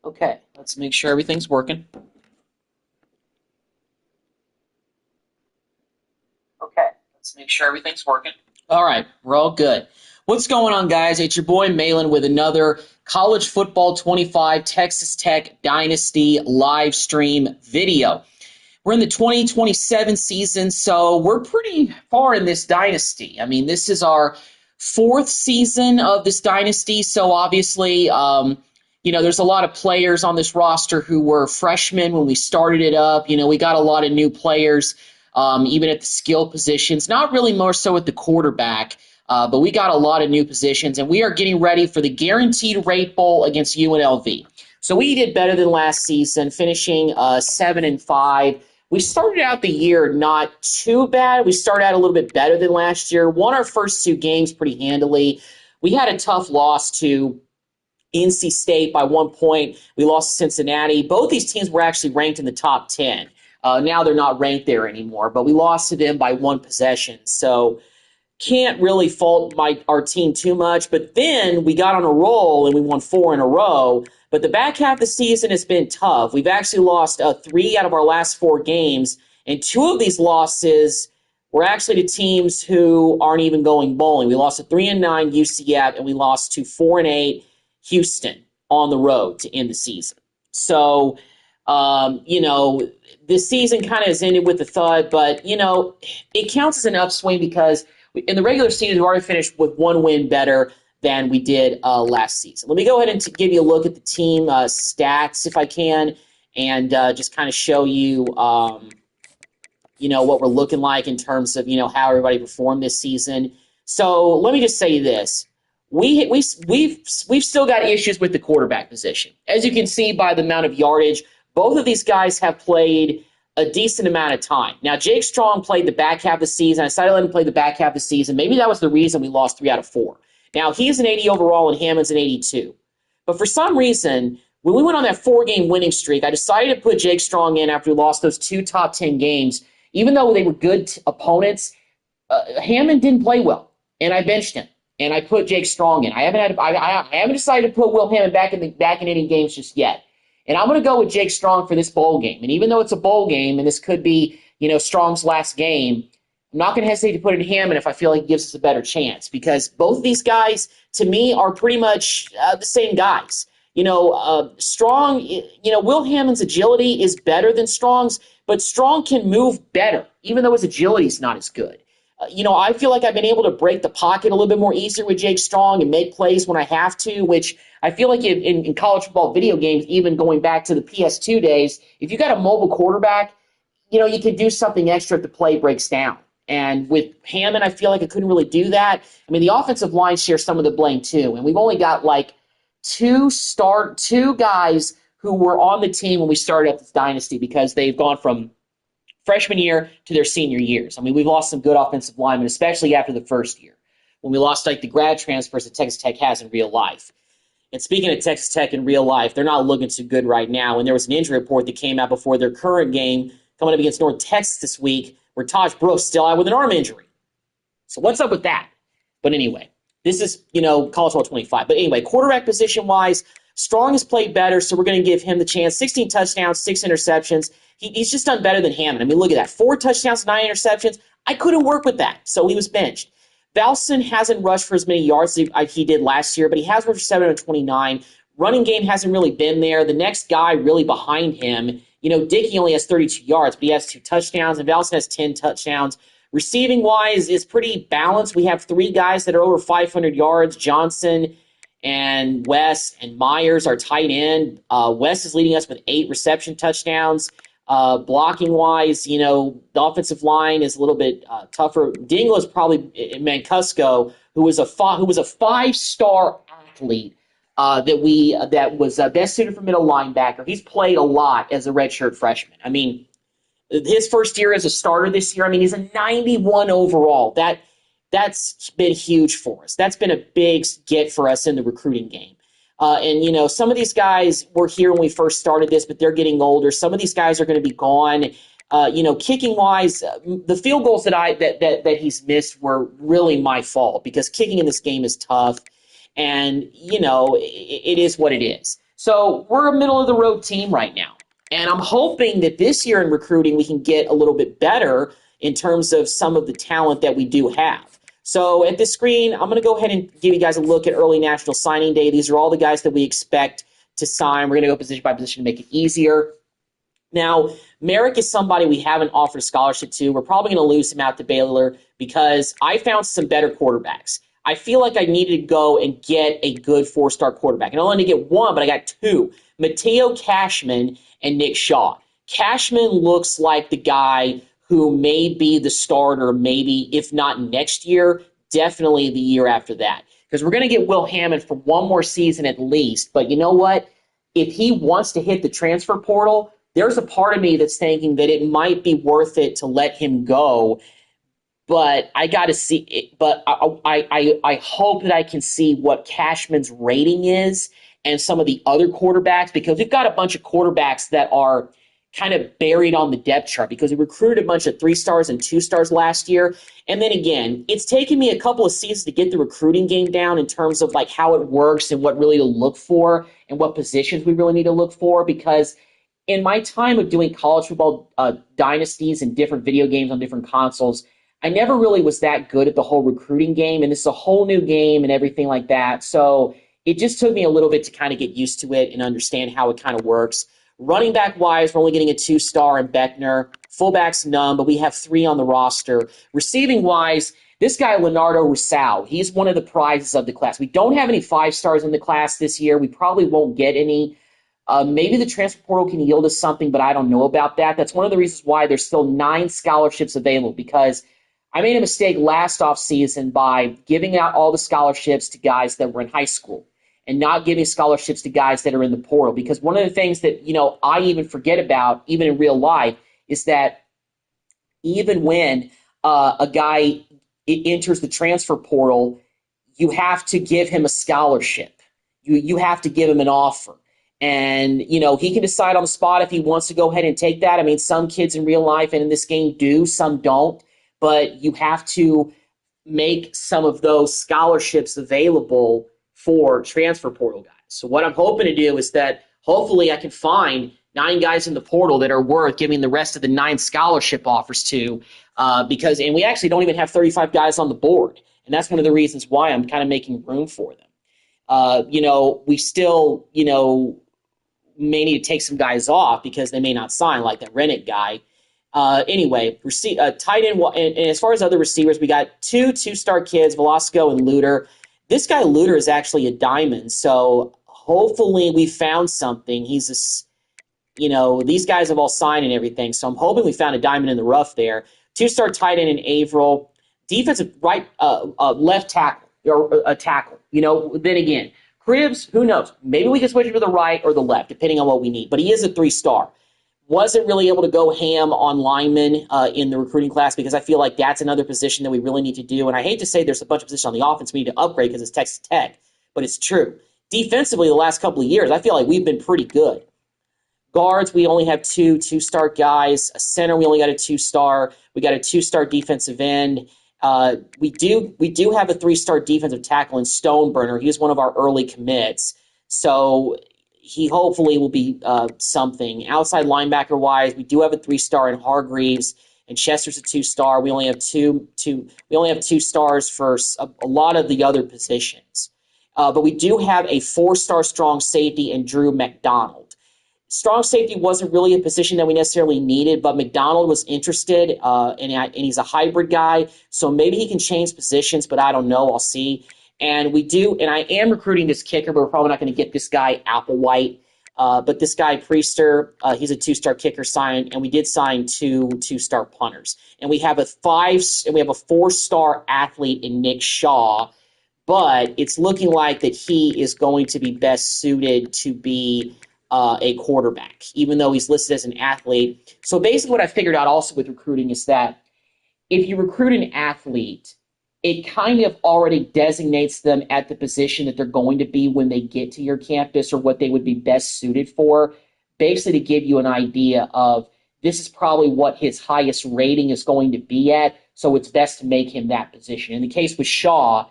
Okay, let's make sure everything's working. Okay, let's make sure everything's working. All right, we're all good. What's going on, guys? It's your boy Malin with another College Football 25 Texas Tech Dynasty live stream video. We're in the 2027 season, so we're pretty far in this dynasty. I mean, this is our fourth season of this dynasty, so obviously, there's a lot of players on this roster who were freshmen when we started it up. We got a lot of new players, even at the skill positions, not really more so at the quarterback, but we got a lot of new positions, and we are getting ready for the Guaranteed Rate Bowl against UNLV. So we did better than last season, finishing 7-5. We started out the year not too bad. We started out a little bit better than last year. Won our first two games pretty handily. We had a tough loss to NC State by 1 point. We lost to Cincinnati. Both these teams were actually ranked in the top 10. Now they're not ranked there anymore, but we lost to them by one possession. So can't really fault our team too much. But then we got on a roll and we won 4 in a row. But the back half of the season has been tough. We've actually lost 3 out of our last 4 games, and 2 of these losses were actually to teams who aren't even going bowling. We lost to 3-9 UCF, and we lost to 4-8 Houston on the road to end the season. So, this season kind of has ended with a thud, but, it counts as an upswing because in the regular season, we already finished with 1 win better than we did last season. Let me go ahead and give you a look at the team stats, if I can, and just kind of show you, what we're looking like in terms of, how everybody performed this season. So let me just say this. We've still got issues with the quarterback position. As you can see by the amount of yardage, both of these guys have played a decent amount of time. Now, Jake Strong played the back half of the season. I decided to let him play the back half of the season. Maybe that was the reason we lost 3 out of 4. Now, he's an 80 overall and Hammond's an 82. But for some reason, when we went on that 4-game winning streak, I decided to put Jake Strong in after we lost those 2 top 10 games. Even though they were good opponents, Hammond didn't play well, and I benched him. And I put Jake Strong in. I haven't decided to put Will Hammond back in any games just yet. And I'm going to go with Jake Strong for this bowl game. And even though it's a bowl game, and this could be, Strong's last game, I'm not going to hesitate to put in Hammond if I feel like it gives us a better chance. Because both of these guys, to me, are pretty much the same guys. Strong, Will Hammond's agility is better than Strong's, but Strong can move better, even though his agility is not as good. I feel like I've been able to break the pocket a little bit more easier with Jake Strong and make plays when I have to, which I feel like in college football video games, even going back to the PS2 days, if you got a mobile quarterback, you can do something extra if the play breaks down. And with Hammond, I feel like I couldn't really do that. I mean, the offensive line shares some of the blame too, and we've only got like two guys who were on the team when we started up this dynasty because they've gone from freshman year to their senior years. I mean, we've lost some good offensive linemen, especially after the first year, when we lost like the grad transfers that Texas Tech has in real life. And speaking of Texas Tech in real life, they're not looking too good right now. And there was an injury report that came out before their current game coming up against North Texas this week, where Taj Brooks still out with an arm injury. So what's up with that? But anyway, this is, college football 25. But anyway, quarterback position-wise, Strong has played better, so we're going to give him the chance. 16 touchdowns, 6 interceptions. He's just done better than Hammond. I mean, look at that. 4 touchdowns, 9 interceptions. I couldn't work with that, so he was benched. Valson hasn't rushed for as many yards as he did last year, but he has rushed for 729. Running game hasn't really been there. The next guy really behind him, Dickey only has 32 yards, but he has 2 touchdowns, and Valson has 10 touchdowns. Receiving-wise, it's pretty balanced. We have 3 guys that are over 500 yards, Johnson and West and Myers, our tight end. West is leading us with 8 reception touchdowns. Blocking-wise, the offensive line is a little bit tougher. Dingle is probably Mancuso, who was a 5-star athlete that was best suited for middle linebacker. He's played a lot as a redshirt freshman. I mean, his first year as a starter this year, he's a 91 overall. That's been huge for us. That's been a big get for us in the recruiting game. And some of these guys were here when we first started this, but they're getting older. Some of these guys are going to be gone. Kicking wise, the field goals that he's missed were really my fault because kicking in this game is tough. And, it is what it is. So we're a middle-of-the-road team right now. And I'm hoping that this year in recruiting we can get a little bit better in terms of some of the talent that we do have. So at this screen, I'm going to go ahead and give you guys a look at early National Signing Day. These are all the guys that we expect to sign. We're going to go position by position to make it easier. Now, Merrick is somebody we haven't offered a scholarship to. We're probably going to lose him out to Baylor because I found some better quarterbacks. I feel like I needed to go and get a good four-star quarterback. And I only get one, but I got two, Mateo Cashman and Nick Shaw. Cashman looks like the guy who may be the starter, maybe, if not next year, definitely the year after that. Because we're going to get Will Hammond for one more season at least. But you know what? If he wants to hit the transfer portal, there's a part of me that's thinking that it might be worth it to let him go. But I got to see it. But I hope that I can see what Cashman's rating is and some of the other quarterbacks, because we've got a bunch of quarterbacks that are kind of buried on the depth chart because we recruited a bunch of 3-stars and 2-stars last year. And then again, it's taken me a couple of seasons to get the recruiting game down in terms of like how it works and what really to look for and what positions we really need to look for, because in my time of doing college football dynasties and different video games on different consoles, I never really was that good at the whole recruiting game, and it's a whole new game and everything like that. So it just took me a little bit to kind of get used to it and understand how it kind of works. Running back wise, we're only getting a 2-star in Beckner. Fullbacks, none, but we have 3 on the roster. Receiving wise, this guy, Leonardo Rousseau, he's one of the prizes of the class. We don't have any 5-stars in the class this year. We probably won't get any. Maybe the transfer portal can yield us something, but I don't know about that. That's one of the reasons why there's still 9 scholarships available, because I made a mistake last offseason by giving out all the scholarships to guys that were in high school and not giving scholarships to guys that are in the portal. Because one of the things that, I even forget about, even in real life, is that even when a guy enters the transfer portal, you have to give him a scholarship. You have to give him an offer. And, he can decide on the spot if he wants to go ahead and take that. I mean, some kids in real life and in this game do, some don't. But you have to make some of those scholarships available for transfer portal guys. So what I'm hoping to do is that hopefully I can find 9 guys in the portal that are worth giving the rest of the 9 scholarship offers to, because we actually don't even have 35 guys on the board. And that's one of the reasons why I'm kind of making room for them. We still, may need to take some guys off because they may not sign, like that Rennick guy. Anyway, tight end, and as far as other receivers, we got 2 2-star kids, Velasco and Luter. This guy Luter is actually a diamond, so hopefully we found something. He's these guys have all signed and everything, so I'm hoping we found a diamond in the rough there. 2-star tight end in Averill, defensive left tackle or a tackle. Then again, Cribbs, who knows? Maybe we can switch him to the right or the left, depending on what we need. But he is a 3-star. Wasn't really able to go ham on linemen in the recruiting class because I feel like that's another position that we really need to do. And I hate to say there's a bunch of positions on the offense we need to upgrade because it's Texas Tech, but it's true. Defensively, the last couple of years, I feel like we've been pretty good. Guards, we only have 2 2-star guys. A center, we only got a 2-star. We got a 2-star defensive end. We do have a 3-star defensive tackle in Stoneburner. He was one of our early commits. So he hopefully will be something. Outside linebacker-wise, we do have a 3-star in Hargreaves, and Chester's a 2-star. We only have two stars for a lot of the other positions. But we do have a 4-star strong safety in Drew McDonald. Strong safety wasn't really a position that we necessarily needed, but McDonald was interested, and he's a hybrid guy, so maybe he can change positions, but I don't know. I'll see. And I am recruiting this kicker, but we're probably not going to get this guy Applewhite. But this guy Priester, he's a 2-star kicker signed, and we did sign 2 2-star punters. And we have a 4-star athlete in Nick Shaw, but it's looking like that he is going to be best suited to be a quarterback, even though he's listed as an athlete. So basically what I figured out also with recruiting is that if you recruit an athlete, it kind of already designates them at the position that they're going to be when they get to your campus or what they would be best suited for, basically to give you an idea of this is probably what his highest rating is going to be at, so it's best to make him that position. In the case with Shaw,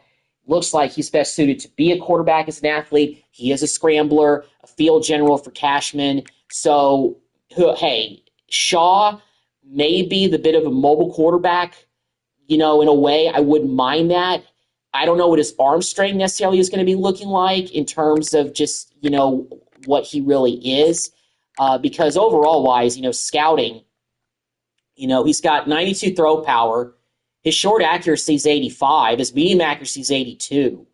looks like he's best suited to be a quarterback as an athlete. He is a scrambler, a field general for Cashman. So, hey, Shaw may be the bit of a mobile quarterback, in a way. I wouldn't mind that. I don't know what his arm strength necessarily is going to be looking like in terms of just, what he really is. Because overall-wise, scouting, he's got 92 throw power. His short accuracy is 85. His medium accuracy is 82.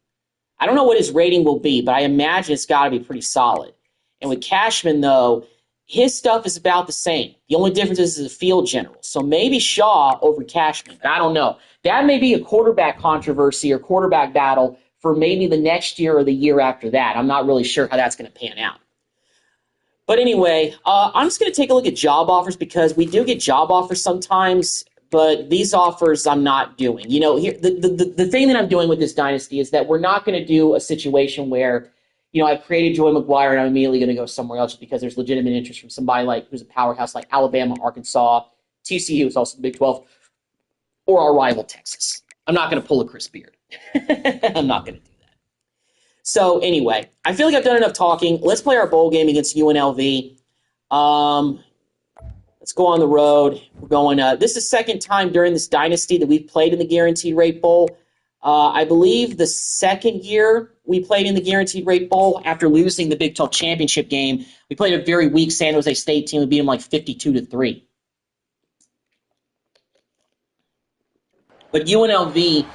I don't know what his rating will be, but I imagine it's got to be pretty solid. And with Cashman, though, his stuff is about the same. The only difference is a field general. So maybe Shaw over Cashman. I don't know. That may be a quarterback controversy or quarterback battle for maybe the next year or the year after that. I'm not really sure how that's going to pan out. But anyway, I'm just going to take a look at job offers because we do get job offers sometimes, but these offers I'm not doing. Here, the thing that I'm doing with this dynasty is that we're not going to do a situation where, I've created Joey McGuire and I'm immediately going to go somewhere else because there's legitimate interest from somebody who's a powerhouse like Alabama, Arkansas, TCU is also the Big 12, or our rival Texas. I'm not going to pull a Chris Beard. I'm not going to do that. So anyway, I feel like I've done enough talking. Let's play our bowl game against UNLV. Let's go on the road. We're going. This is the second time during this dynasty that we've played in the Guaranteed Rate Bowl. I believe the second year we played in the Guaranteed Rate Bowl after losing the Big 12 championship game. We played a very weak San Jose State team. We beat them like 52-3. But UNLV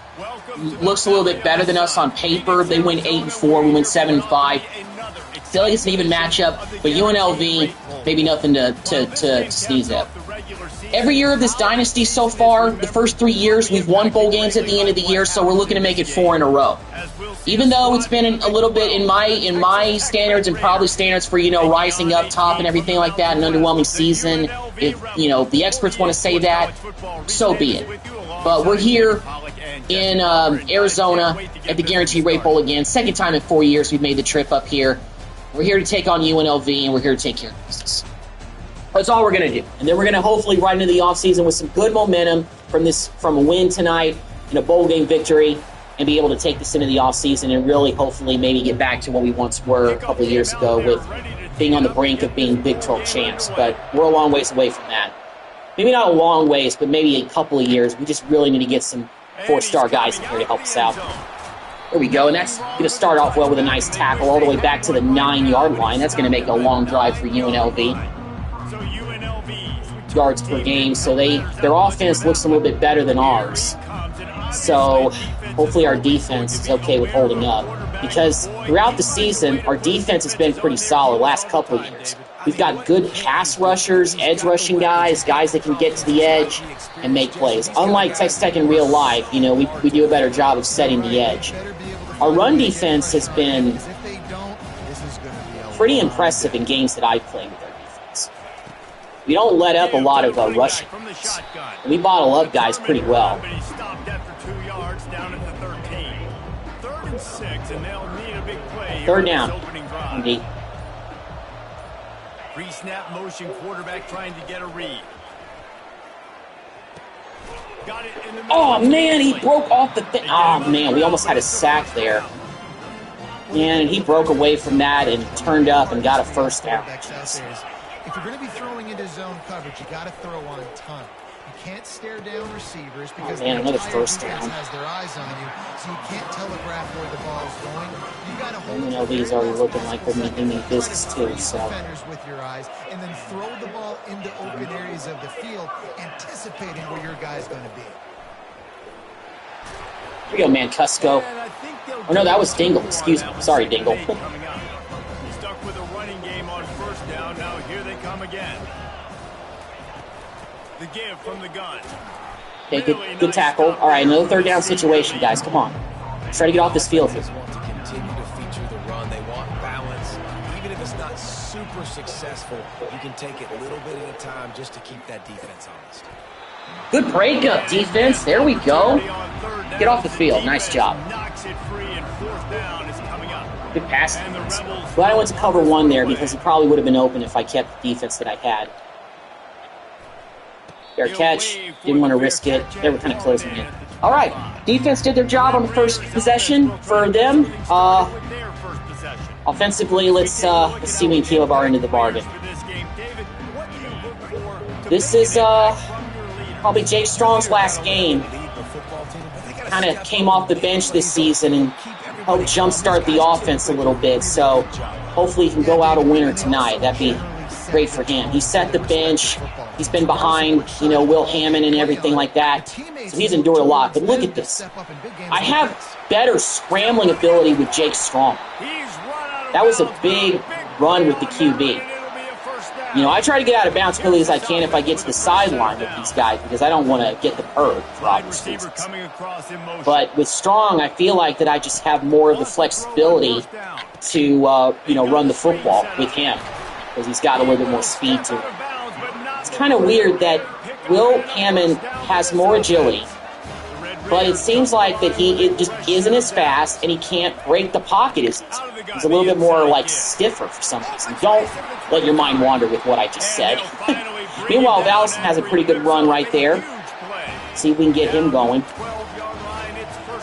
looks a little bit better than us on paper. They went 8-4. We went 7-5. I feel like it's an even matchup, but UNLV, maybe nothing to sneeze at. Every year of this dynasty so far, the first 3 years, we've won bowl games at the end of the year, so we're looking to make it 4 in a row. Even though it's been a little bit in my standards and probably standards for, rising up top and everything like that, an underwhelming season, if, the experts want to say that, so be it. But we're here in Arizona at the Guaranteed Rate Bowl again. Second time in 4 years we've made the trip up here. We're here to take on UNLV, and we're here to take care of business. That's all we're going to do. And then we're going to hopefully ride into the offseason with some good momentum from a win tonight and a bowl game victory and be able to take this into the offseason and really hopefully maybe get back to what we once were a couple of years ago with being on the brink of being Big 12 champs. But we're a long ways away from that. Maybe not a long ways, but maybe a couple of years. We just really need to get some 4-star guys in here to help us out. There we go, and that's going to start off well with a nice tackle all the way back to the 9-yard line. That's going to make a long drive for UNLV. Yards per game, so their offense looks a little bit better than ours. So hopefully our defense is okay with holding up. Because throughout the season, our defense has been pretty solid the last couple of years. We've got good pass rushers, edge rushing guys that can get to the edge and make plays. Unlike Texas Tech in real life, we do a better job of setting the edge. Our run defense has been pretty impressive in games that I've played with our defense. We don't let up a lot of rushing. We bottle up guys pretty well. Third down. Indeed. Pre-snap motion quarterback trying to get a read. Got it in the middle. Oh, man, he broke off the thing. Oh, man, we almost had a sack there. And he broke away from that and turned up and got a first down. If you're going to be throwing into zone coverage, you got to throw on time. You can't stare down receivers because another first down. Has their eyes on you, so you can't telegraph where the ball's going. You got to hold these already looking like they're making business too. So defenders with your eyes, and then throw the ball into open areas of the field, anticipating where your guy's going to be. Here we go, man, Cusco. Oh no, that was Dingle. Excuse me. Sorry, Dingle. Stuck with a running game on first down. Now here they come again. The give from the gun. Okay, good tackle. All right, another third down situation, guys. Come on. Let's try to get off this field. They want to continue to feature the run. They want balance. Even if it's not super successful, you can take it a little bit at a time just to keep that defense honest. Good breakup, defense. There we go. Get off the field. Nice job. Good pass defense. Glad I went to cover one there because he probably would have been open if I kept the defense that I had. Fair catch. Didn't want to risk it. They were kind of closing it. All right, defense did their job on the first possession for them. Offensively, let's see if we can keep up our end of the bargain. This is probably Jake Strong's last game. Kind of came off the bench this season and helped jumpstart the offense a little bit. So hopefully he can go out a winner tonight. That'd be great for him. He set the bench. He's been behind, Will Hammond and everything like that. So he's endured a lot. But look at this. I have better scrambling ability with Jake Strong. That was a big run with the QB. I try to get out of bounds as quickly as I can if I get to the sideline with these guys because I don't want to get the perk for obvious reasons. But with Strong, I feel like that I just have more of the flexibility to, run the football with him because he's got a little bit more speed to him. It's kind of weird that Will Hammond has more agility, but it seems like that it just isn't as fast and he can't break the pocket as easy. He's a little bit more stiffer for some reason. Don't let your mind wander with what I just said. Meanwhile, Valson has a pretty good run right there. See if we can get him going.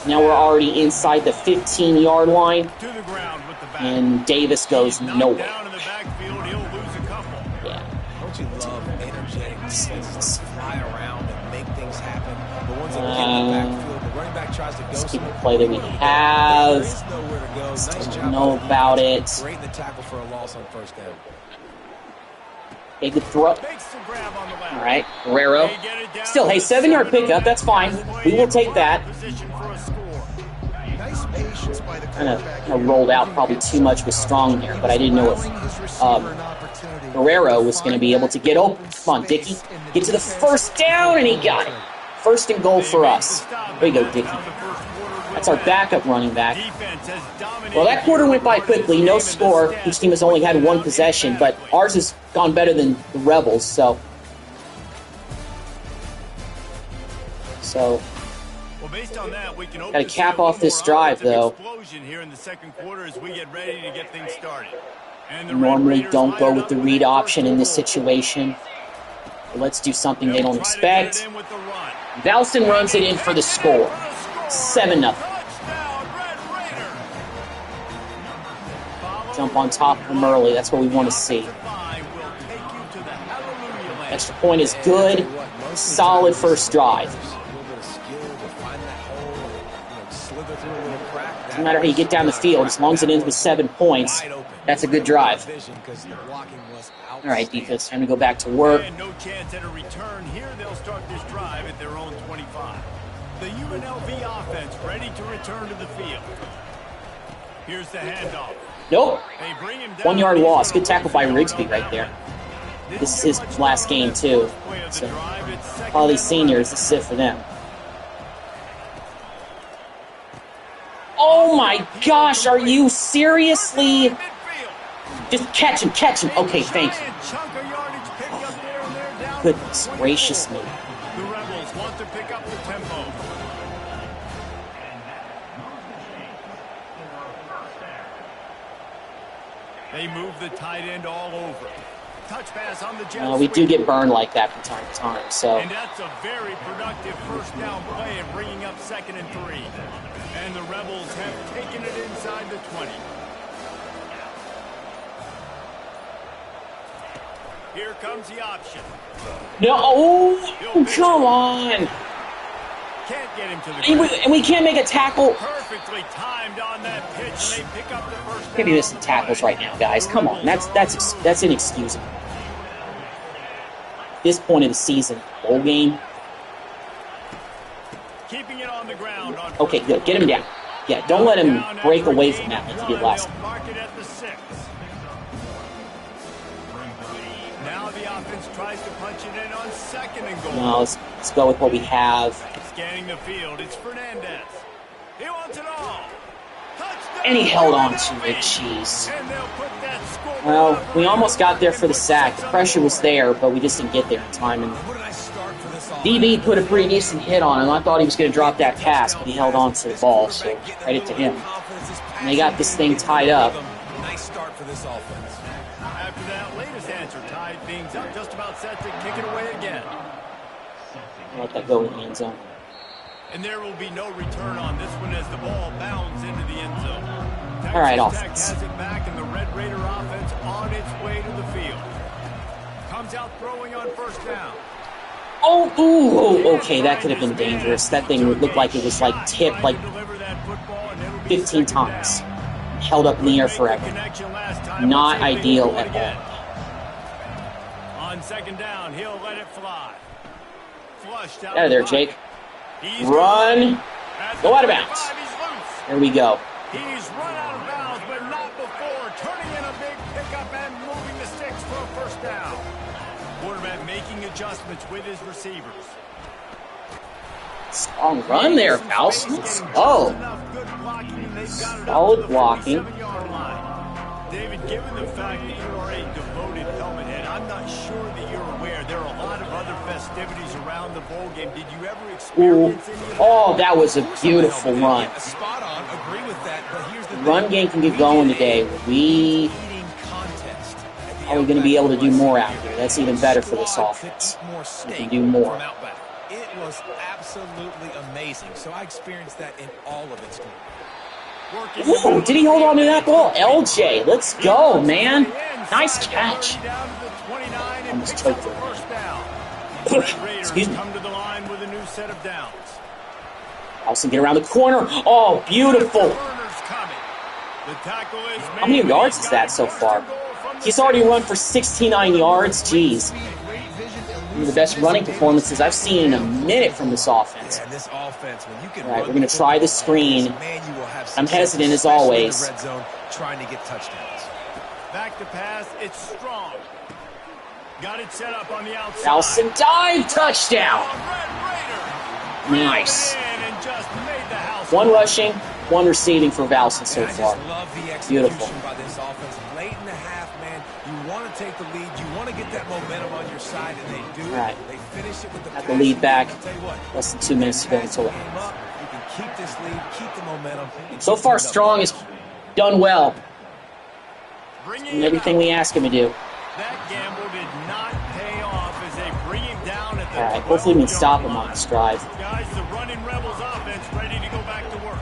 Now we're already inside the 15-yard line, and Davis goes nowhere. Don't you love energetic defenses fly around and make things happen? But once they get in the backfield, the running back tries to go. Let's keep the play that we have. Still don't know about it. Great in the tackle for a loss on first down. A good throw. All right, Guerrero. Still, hey, 7-yard pickup. That's fine. We will take that. Kind of rolled out probably too much with Strong here, but I didn't know if Guerrero was going to be able to get open. Come on, Dickey. Get to the first down, and he got it. First and goal for us. There you go, Dickey. That's our backup running back. Well, that quarter went by quickly. No score. Each team has only had one possession, but ours has gone better than the Rebels, so... based on that, we can got to cap off this drive, though. Here in the second quarter as we get ready to get things started. Normally don't go with the read option in this situation. But let's do something they don't expect. Valston runs it in for the score. 7-0. Jump on top of him early. That's what we want to see. Extra point is good. Solid first drive. No matter how you get down the field, as long as it ends with 7 points, that's a good drive. All right, defense, time to go back to work. No chance at a return here. They'll start this drive at their own 25. The UNLV offense ready to return to the field. Here's the handoff. Nope. 1-yard loss. Good tackle by Rigsby right there. This is his last game, too. So, all these seniors, this is it for them. Oh my gosh, are you seriously? Just catch him. Okay, thank you. Goodness gracious me. The Rebels want to pick up the tempo. They move the tight end all over. Touch pass on the jet. We do get burned like that from time to time, so. And that's a very productive first down play and bringing up 2nd and 3. And the Rebels have taken it inside the 20. Here comes the option. No, oh, come on. Can't get him to the ground. And we can't make a tackle. Perfectly timed on that pitch, and they pick up the first down. Can't be missing tackles right now, guys. Come on, that's inexcusable. This point of the season, bowl game. Keeping it on the ground. Okay, good. Get him down. Yeah, don't let him break away from that like he did last time. Mark it at the 6. Now the offense tries to punch it in on 2nd and goal. No, let's go with what we have. Scanning the field, it's Fernandez. He wants it all. Touchdown. And he held on to it, jeez. Well, we almost got there for the sack. The pressure was there, but we just didn't get there in time. And DB put a pretty decent hit on him. I thought he was going to drop that pass, but he held on to the ball, so credit to him. And they got this thing tied up. Nice start for this offense. After that latest answer, tied things up, just about set to kick it away again. Let that go in the end zone. And there will be no return on this one as the ball bounds into the end zone. All right, Texas offense. Tech has it back, and the Red Raider offense on its way to the field. Comes out throwing on first down. Oh, ooh, okay, that could have been dangerous. That thing looked like it was like tipped like 15 times. Held up in the air forever. Not ideal at all. On second down, he'll let it fly. Flushed out of there, Jake. Run. Go out of bounds. There we go. He's run out of bounds, but not before turning in a big pickup and moving the sticks for a first down. Quarterback making adjustments with his receivers. Strong run there, House. Let's go. Solid blocking. David, given the fact that you are a devoted helmet head, I'm not sure that you're aware there are a lot of other festivities around the bowl game. Did you ever experience any of that? Oh, that was a beautiful run. Spot on. Agree with that, but here's the Run game can get going today. We are we going to be able to do more out here? That's even better for this offense. We can do more. It was absolutely amazing. So I experienced that in all of its glory. Ooh, did he hold on to that ball? LJ, let's go, man. Nice catch. Almost choked it. Excuse me. Come to the line with a new set of downs. Allison, get around the corner. Oh, beautiful. How many yards is that so far? He's already run for 69 yards. Jeez. One of the best running performances I've seen in a minute from this offense. Yeah, this offense, when you can all right, we're going to try the screen. I'm hesitant as always. Red zone, trying to get touchdowns. Back to pass, it's strong. Got it set up on the outside. Allison dive touchdown. Nice. One rushing, one receiving for Valson so far. Beautiful. By this offense. Late in the half, man, you want to take the lead. You want to get that momentum on your side, and they do. All right. They finish it with the got the lead back. Less than 2 minutes to go until it ends. You can keep this lead, keep the momentum. So far, Strong has done well. And everything we ask him to do. That gamble did not pay off as they bring him down at the all right, hopefully we can stop him on this drive. Guys, the running Rebels offense ready to go back to work.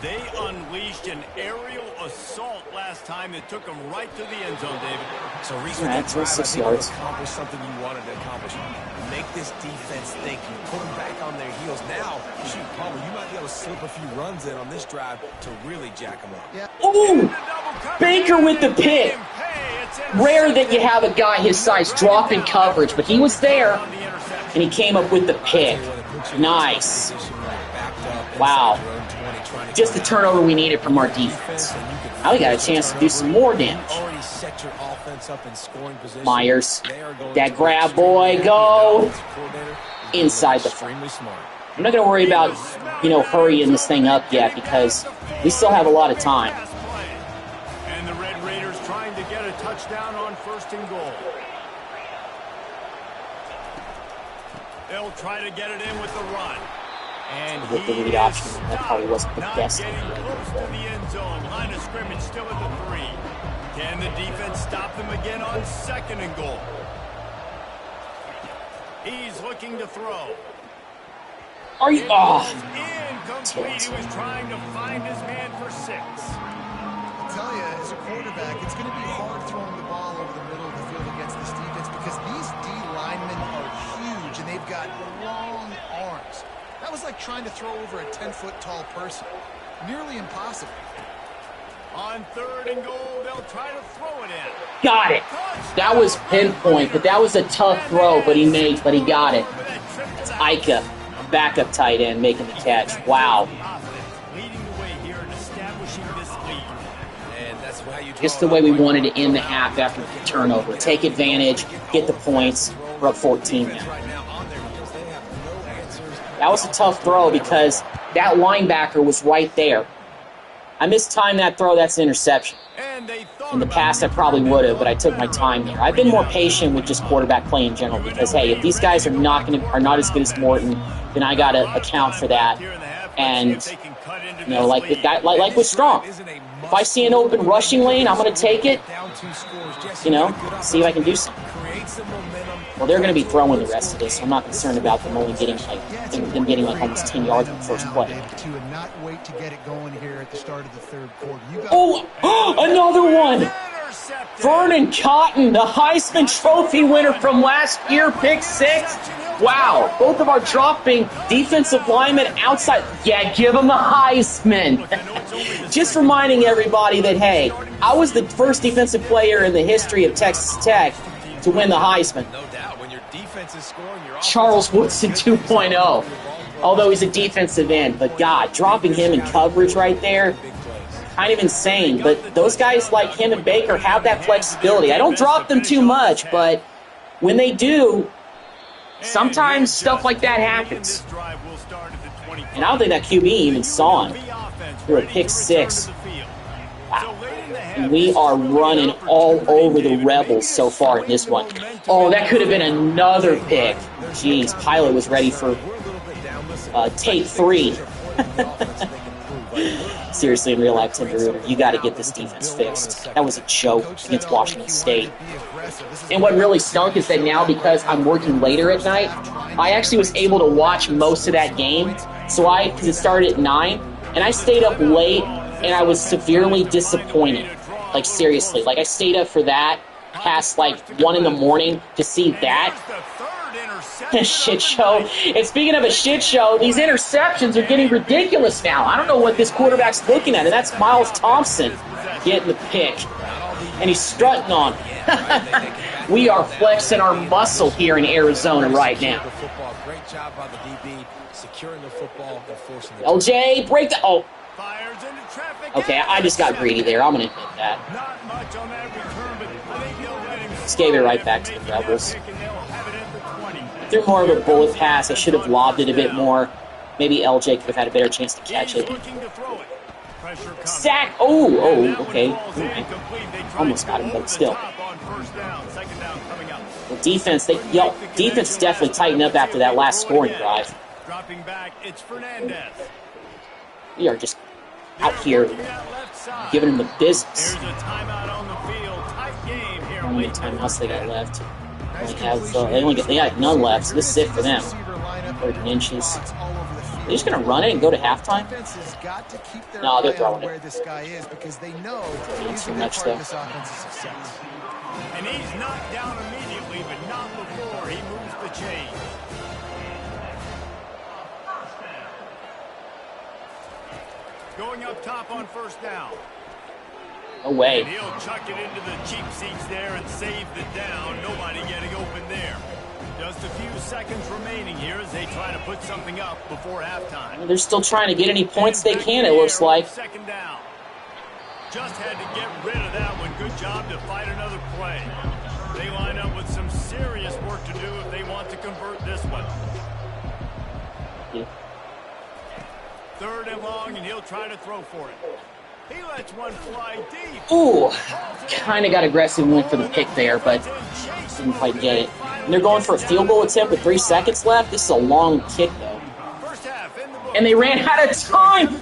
They unleashed an aerial assault last time that took them right to the end zone, David. So Reese, right, drive, 6 yards. Accomplish something you wanted to accomplish. Make this defense think. You put them back on their heels. Now, shoot, Palmer, you might be able to slip a few runs in on this drive to really jack them up. Yeah. Ooh! Baker with the pick. Rare that you have a guy his size drop in coverage, but he was there, and he came up with the pick. Nice. Wow. Just the turnover we needed from our defense. Now we got a chance to do some more damage. Myers. That grab, boy. Go. Inside the frame. I'm not going to worry about, hurrying this thing up yet because we still have a lot of time. And the Red Raiders trying to get a touchdown on 1st and goal. They'll try to get it in with the run. And with the read option, that probably wasn't the best. Getting close to the end zone. Line of scrimmage still at the 3. Can the defense stop them again on 2nd and goal? He's looking to throw. Are you? Oh. Incomplete. He was trying to find his man for 6. I tell you, as a quarterback, it's going to be hard throwing the ball over the middle of the field against this defense because these D linemen are huge and they've got long arms. That was like trying to throw over a 10-foot tall person. Nearly impossible. On 3rd and goal, they'll try to throw it in. Got it. That was pinpoint, but that was a tough throw, but he got it. It's Ika, backup tight end, making the catch. Wow. Just the way we wanted to end the half after the turnover. Take advantage, get the points. We're up 14 now. That was a tough throw because that linebacker was right there. I mistimed that throw. That's an interception. In the past, I probably would have, but I took my time there. I've been more patient with just quarterback play in general because, hey, if these guys are not as good as Morton, then I got to account for that. And like with Strong, if I see an open rushing lane, I'm going to take it. See if I can do something. Create some momentum. Well, they're going to be throwing the rest of this, so I'm not concerned about them only getting them getting like almost 10 yards in the first play. And not wait to get it going here at the start of the third quarter. Oh, another one! Vernon Cotton, the Heisman Trophy winner from last year, pick 6. Wow, both of our dropping defensive linemen outside. Yeah, give them the Heisman. Just reminding everybody that, hey, I was the first defensive player in the history of Texas Tech to win the Heisman. No doubt. When your defense is scoring, you're Charles Woodson 2.0, although he's a defensive end. But, God, dropping him in coverage right there, kind of insane. But those guys like him and Baker have that flexibility. I don't drop them too much, but when they do, sometimes stuff like that happens. And I don't think that QB even saw him. Through a pick 6. Wow. And we are running all over the Rebels so far in this one. Oh, that could have been another pick. Jeez, Pilot was ready for take 3. Seriously, in real life, Tim DeRuyter, you got to get this defense fixed. That was a joke against Washington State. And what really stunk is that now, because I'm working later at night, I actually was able to watch most of that game. So because it started at 9, and I stayed up late, and I was severely disappointed. Like, seriously. Like, I stayed up for that past, like, 1 in the morning to see that. A shit show. And speaking of a shit show, these interceptions are getting ridiculous now. I don't know what this quarterback's looking at, and that's Miles Thompson getting the pick. And he's strutting on. We are flexing our muscle here in Arizona right now. Great job by the DB, securing the football and forcing the LJ, break the... Oh. Okay, I just got greedy there. I'm going to admit that. Just gave it right back to the Rebels. Threw more of a bullet pass. I should have lobbed it a bit more. Maybe LJ could have had a better chance to catch it. Sack! Oh, okay. Almost got him, but still. The defense, defense is definitely tightened up after that last scoring drive. Dropping back, it's Fernandez. We are just out here giving them the business. There's a timeout on the field. Tight game here. How many timeouts they got left? They got none left, so this is it for them. 30 inches. They're just going to run it and go to halftime? No, they're throwing it. Not too much, though. And he's knocked down immediately, but not before he moves the chain. Going up top on first down. No way. And he'll chuck it into the cheap seats there and save the down. Nobody getting open there. Just a few seconds remaining here as they try to put something up before halftime. They're still trying to get any points they can, it looks like. Second down. Just had to get rid of that one. Good job to fight another play. They line up with some serious work to do if they want to convert this one. Yeah. Third and long, and he'll try to throw for it. He lets one fly deep. Ooh, kind of got aggressive and went for the pick there, but didn't quite get it. And they're going for a field goal attempt with 3 seconds left. This is a long kick, though. And they ran out of time.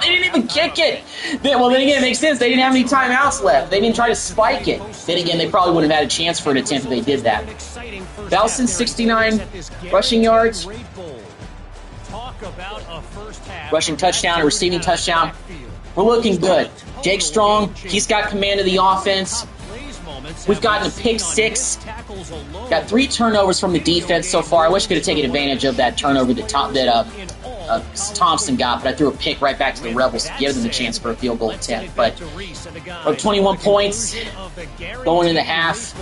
They didn't even kick it. Well, then again, it makes sense. They didn't have any timeouts left. They didn't try to spike it. Then again, they probably wouldn't have had a chance for an attempt if they did that. Belson, 69 rushing yards. Rushing touchdown and receiving touchdown. We're looking good. Jake Strong, he's got command of the offense. We've gotten a pick 6. Got 3 turnovers from the defense so far. I wish I could have taken advantage of that turnover that Thompson got, but I threw a pick right back to the Rebels to give them a chance for a field goal attempt. But 21 points going into half.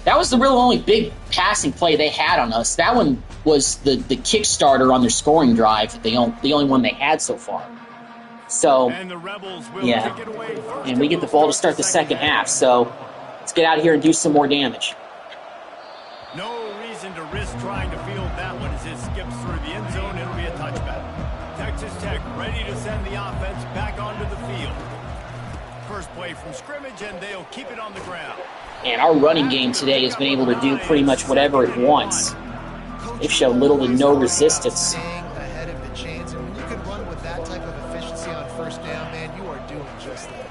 That was the real only big passing play they had on us. That one was the Kickstarter on their scoring drive, the only one they had so far. So, yeah. And we get the ball to start the second half, so let's get out of here and do some more damage. No reason to risk trying to field that one as it skips through the end zone. It'll be a touchback. Texas Tech ready to send the offense back onto the field. First play from scrimmage, and they'll keep it on the ground. And our running game today has been able to do pretty much whatever it wants. They've shown little to no resistance. Ahead of the chains, and when you can run with that type of efficiency on first down, man, you are doing just that.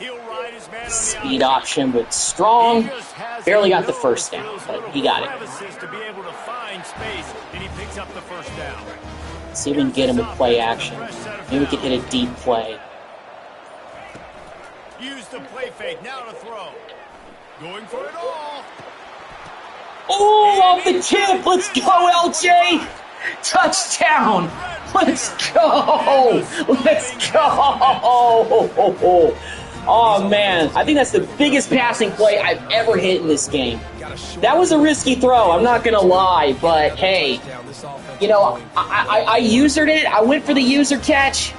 He'll ride his man on the Speed outside. option, but strong. He just has Barely a got the nose first for down, those but little he got it. crevices to be able to find space, and he picks up the first down. See if we can get him with play action. Maybe we can hit a deep play. Use the play fake, now to throw. Going for it all. Oh, off the tip! Let's go, LJ! Touchdown! Let's go! Let's go! Oh, man. I think that's the biggest passing play I've ever hit in this game. That was a risky throw, I'm not going to lie, but hey, you know, I usered it. I went for the user catch.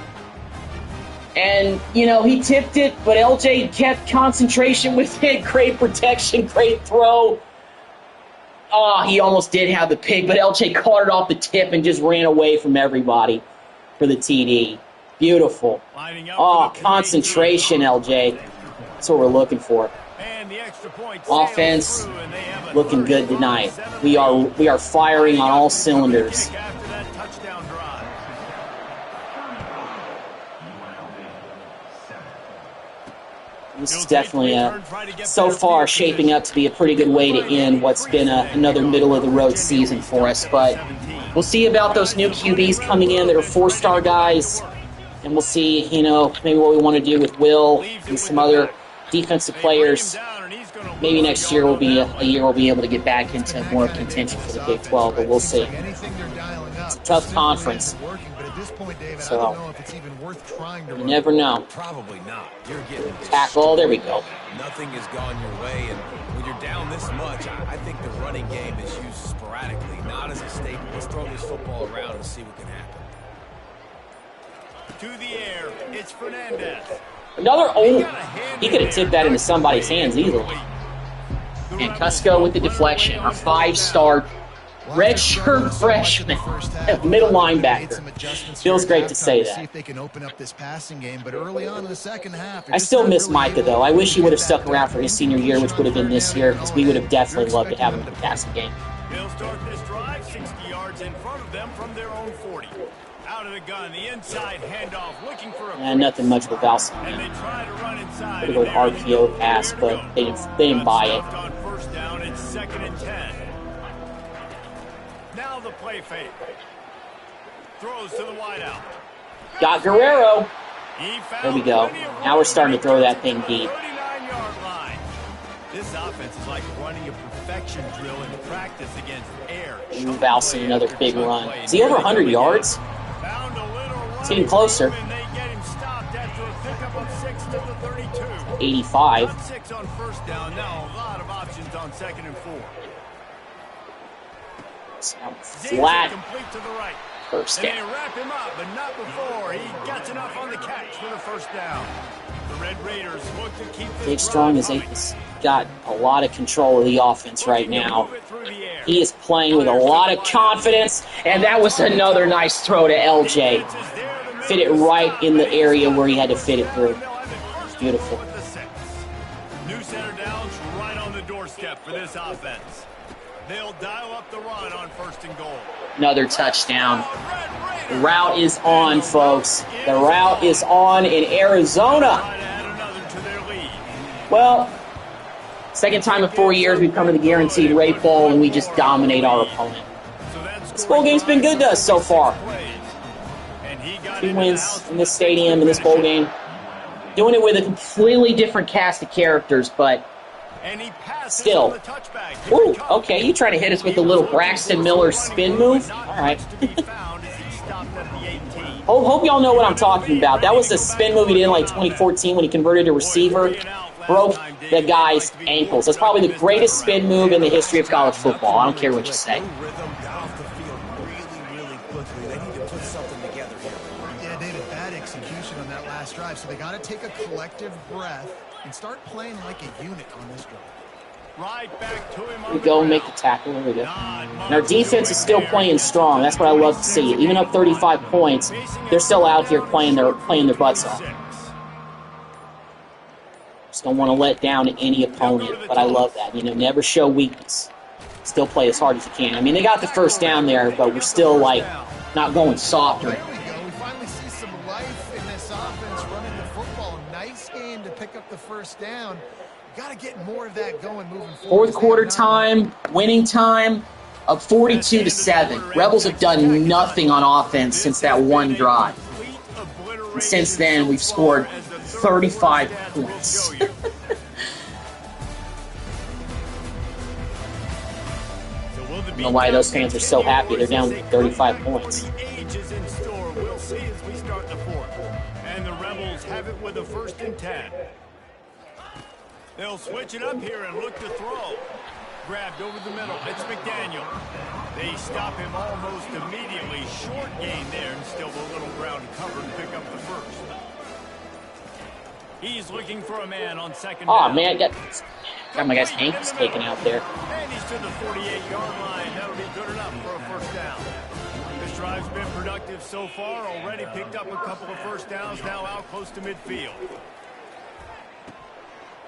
And, you know, he tipped it, but LJ kept concentration with it. Great protection, great throw. Oh, he almost did have the pick, but LJ caught it off the tip and just ran away from everybody for the TD. Beautiful. Oh, concentration, LJ. That's what we're looking for. Offense looking good tonight. We are firing on all cylinders. This is definitely, so far, shaping up to be a pretty good way to end what's been another middle-of-the-road season for us. But we'll see about those new QBs coming in that are four-star guys. And we'll see, you know, maybe what we want to do with Will and some other defensive players. Maybe next year will be a year we'll be able to get back into more contention for the Big 12, but we'll see. It's a tough conference. So, you never know. Probably not. You're getting Tackle, there we go. Nothing has gone your way, and when you're down this much, I think the running game is used sporadically, not as a staple. Let's throw this football around and see what can happen. To the air, it's Fernandez. Another, he could have tipped that into somebody's hands easily. And Cusco with the deflection, our five-star redshirt freshman, middle linebacker. Feels great to say that. I still miss Micah, though. I wish he would have stuck around for his senior year, which would have been this year, because we would have definitely loved to have him in the passing game. They'll start this drive 60 yards in front of them from their own 40. Out of the gun, the inside handoff, looking for a nothing much with Valsing. And they try to run inside. Pretty good RPO pass, but they didn't buy it. On first down, it's 2nd and 10. Now the play fake. Throws to the wideout. Got Guerrero. There we go. Now we're starting to throw that thing deep. 39-yard line. This offense is like running a perfection drill in practice against air. Valsing, another big run. Is he over 100 yards? It's getting closer. 85. 6 on first down. Now a lot of options on 2nd and 4. Flat. Complete to the right. First down. And they wrap him up, but not before he gets enough on the catch for the first down. The Red Raiders look to keep this Big Strong has got a lot of control of the offense right now. He is playing with a lot of confidence, and that was another nice throw to LJ. Fit it right in the area where he had to fit it through. It's beautiful. New center downs right on the doorstep for this offense. They'll dial up the run on 1st and goal. Another touchdown. The route is on, folks. The route is on in Arizona. Well, second time in 4 years we've come to the Guaranteed Rate Bowl, and we just dominate our opponent. This bowl game's been good to us so far. 2 wins in this stadium, in this bowl game. Doing it with a completely different cast of characters, but still. Ooh, okay, you trying to hit us with the little Braxton Miller spin move? All right. Hope y'all know what I'm talking about. That was the spin move he did in like 2014 when he converted to receiver. Broke the guy's ankles. That's probably the greatest spin move in the history of college football. I don't care what you say. Yeah, David, bad execution on that last drive, so they got to take a collective breath and start playing like a unit on this drive. Right back to him. Here we go, make the tackle. There we go. And our defense is still playing strong. That's what I love to see. Even up 35 points, they're still out here playing their butts off. Just don't want to let down any opponent, but I love that. You know, never show weakness. Still play as hard as you can. I mean, they got the first down there, but we're still, like, not going soft or anything. There we go. We finally see some life in this offense running the football. Nice game to pick pick up the first down. Got to get more of that going moving forward. Fourth quarter time, winning time, up 42-7. Rebels have done nothing on offense since that one drive. And since then, we've scored 35 points. I don't know why those fans are so happy. They're down 35 points. We'll see as we start the fourth. And the Rebels have it with a 1st and 10. They'll switch it up here and look to throw. Grabbed over the middle. It's McDaniel. They stop him almost immediately. Short gain there and still a little ground to cover and pick up the first. He's looking for a man on 2nd down. Oh, man, got my guy's ankles taken out there. And he's to the 48-yard line. That'll be good enough for a 1st down. This drive's been productive so far. Already picked up a couple of 1st downs. Now out close to midfield.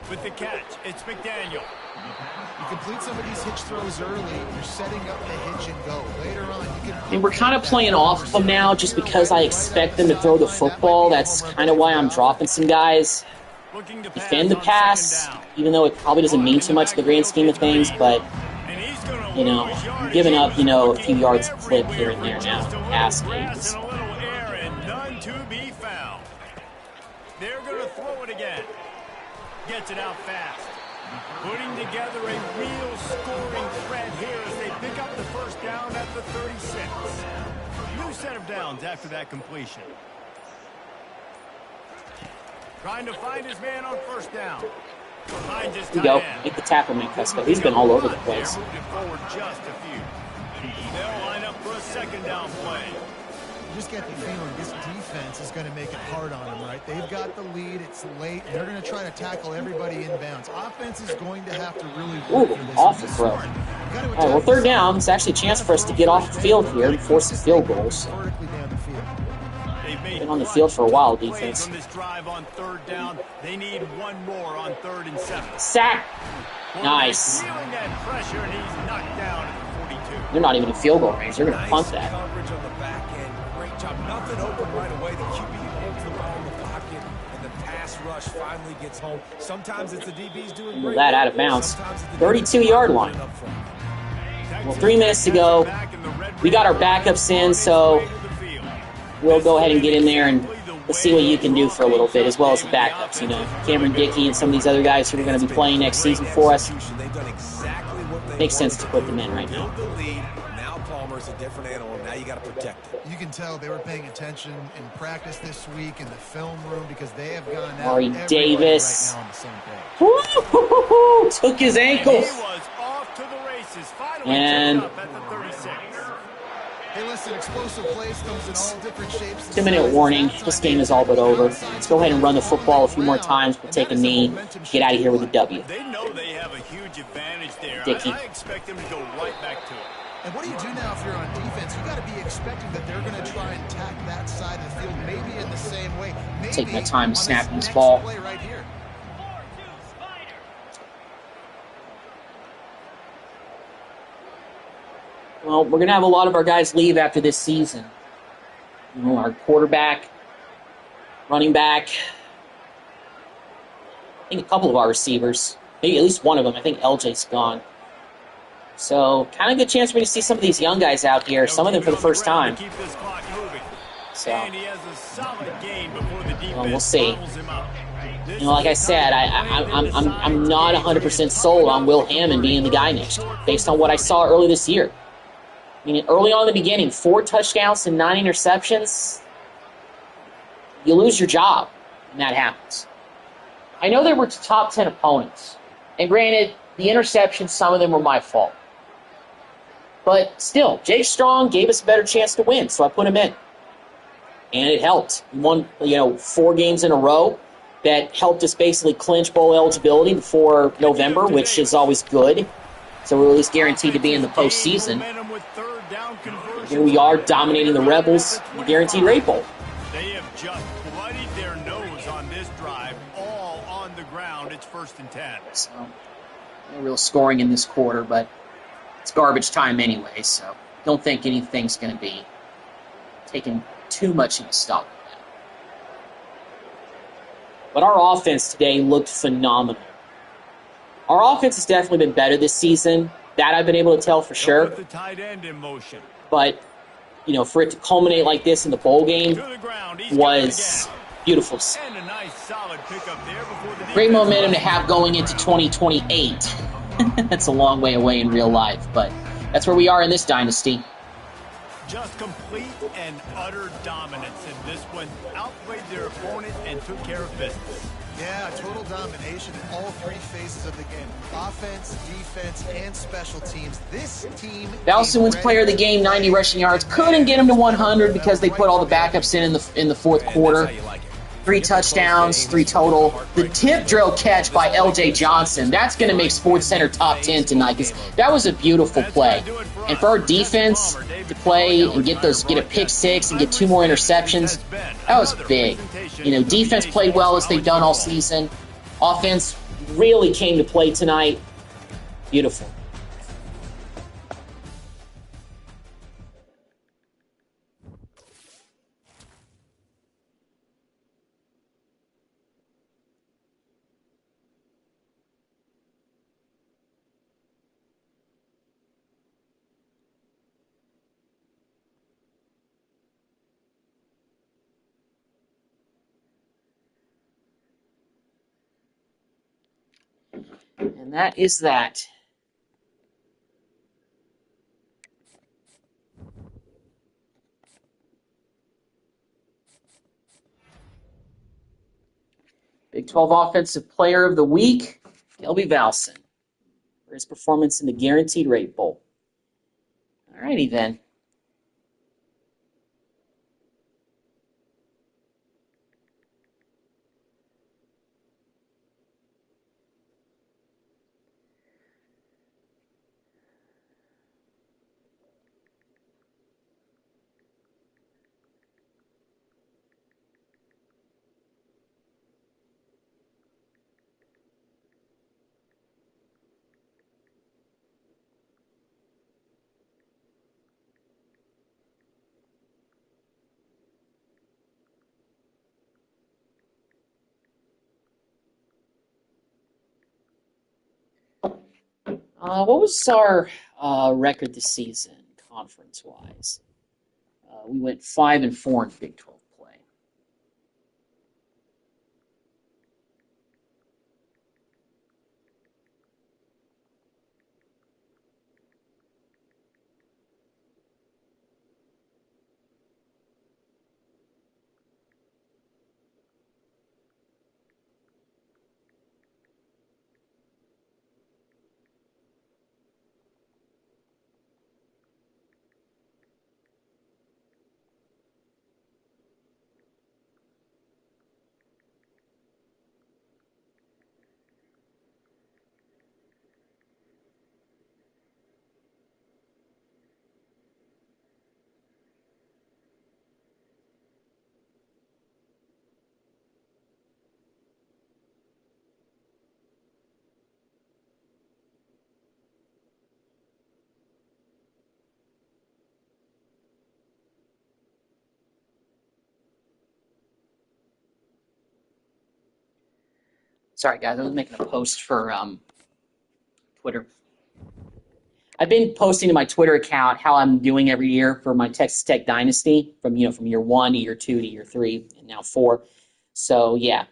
With the catch, it's McDaniel. You complete some of these hitch throws early, you're setting up the hitch and go. Later on, you can... And we're kind of playing off of them now just because I expect them to throw the football. That's kind of why I'm dropping some guys. Defend the pass, even though it probably doesn't mean too much in the grand scheme of things, but, you know, giving up, you know, a few yards of clip here and there now. Pass games. They're going to throw it again. Gets it out fast. Putting together a real scoring thread here as they pick up the 1st down at the 36. New set of downs after that completion. Trying to find his man on 1st down. Here you go. Make the tackle, man, Cusco. He's been all over the place. Forward just a few. They'll line up for a 2nd down play. You just get the feeling this defense is going to make it hard on them, right? They've got the lead. It's late. And they're going to try to tackle everybody inbounds. Offense is going to have to really work for this. Awful throw. All right, well, 3rd down. It's actually a chance for us to get off the field here and force some field goals. Vertically down the field. Been on the field for a while, defense. From this drive on 3rd down, they need one more on 3rd and 7. Sack. Nice. Feeling that pressure, and he's knocked down at the 42. They're not even in field goal range. They're going to punt that. Coverage on the back end. Great job. Nothing open right away. The QB holds the ball in the pocket, and the pass rush finally gets home. Sometimes it's the DBs doing great. That out of bounds. 32-yard line. Well, 3 minutes to go. We got our backups in, so we'll go ahead and get in there and let's see what you can do for a little bit, as well as the backups, you know. Cameron Dickey and some of these other guys who are going to be playing next season for us. Makes sense to put them in right now. Now Palmer's a different animal. Now you got to protect it. You can tell they were paying attention in practice this week in the film room because they have gone out Maury Davis. right now on the same page. Woo-hoo-hoo-hoo! Took his ankle. He was off to the races. Finally And up at the 36. Hey, listen, explosive plays comes in all different shapes. 2-minute warning. This game is all but over. Let's go ahead and run the football a few more times. We'll take a knee. Get out of here with a W. They know they have a huge advantage there. Dickey. I expect them to go right back to it. And what do you do now if you're on defense? You got to be expecting that they're going to try and tack that side of the field, maybe in the same way. Maybe Take my time on snapping this next ball. Play right here. Well, we're going to have a lot of our guys leave after this season. You know, our quarterback, running back, I think a couple of our receivers, maybe at least one of them. I think LJ's gone. So, kind of good chance we're going to see some of these young guys out here, some of them for the first time. So, well, we'll see. You know, like I said, I'm not 100% sold on Will Hammond being the guy next year, based on what I saw early this year. I mean, early on in the beginning, 4 touchdowns and 9 interceptions. You lose your job when that happens. I know they were top 10 opponents. And granted, the interceptions, some of them were my fault. But still, Jay Strong gave us a better chance to win, so I put him in. And it helped. We won, 4 games in a row. That helped us basically clinch bowl eligibility before November, which is always good. So we're at least guaranteed to be in the postseason. Here we are dominating the Rebels in the Guaranteed Rate Bowl. They have just bloodied their nose on this drive, all on the ground. It's 1st and 10. So, no real scoring in this quarter, but it's garbage time anyway, so don't think anything's going to be taking too much of a stop. but our offense today looked phenomenal. Our offense has definitely been better this season. That I've been able to tell for sure. Put the tight end in motion. But, for it to culminate like this in the bowl game was beautiful. And a nice solid pickup there before the great momentum to have going into 2028. That's a long way away in real life, but that's where we are in this dynasty. Just complete and utter dominance in this one. Outplayed their opponent and took care of business. Yeah, total domination in all three phases of the game. Offense, defense, and special teams. This team... Valson wins player of the game, 90 rushing yards. Couldn't get him to 100 because they put all the backups in the fourth quarter. 3 touchdowns, 3 total. The tip drill catch by L.J. Johnson, that's going to make SportsCenter top 10 tonight because that was a beautiful play. And for our defense to play and get a pick 6 and get 2 more interceptions, that was big. Defense played well as they've done all season. Offense really came to play tonight. Beautiful. And that is that. Big 12 Offensive Player of the Week, Kelby Valson, for his performance in the Guaranteed Rate Bowl. All righty then. What was our record this season, conference-wise? We went 5-4 in Big 12 play. Sorry, guys, I was making a post for Twitter. I've been posting to my Twitter account how I'm doing every year for my Texas Tech Dynasty from year 1 to year 2 to year 3 and now 4. So yeah.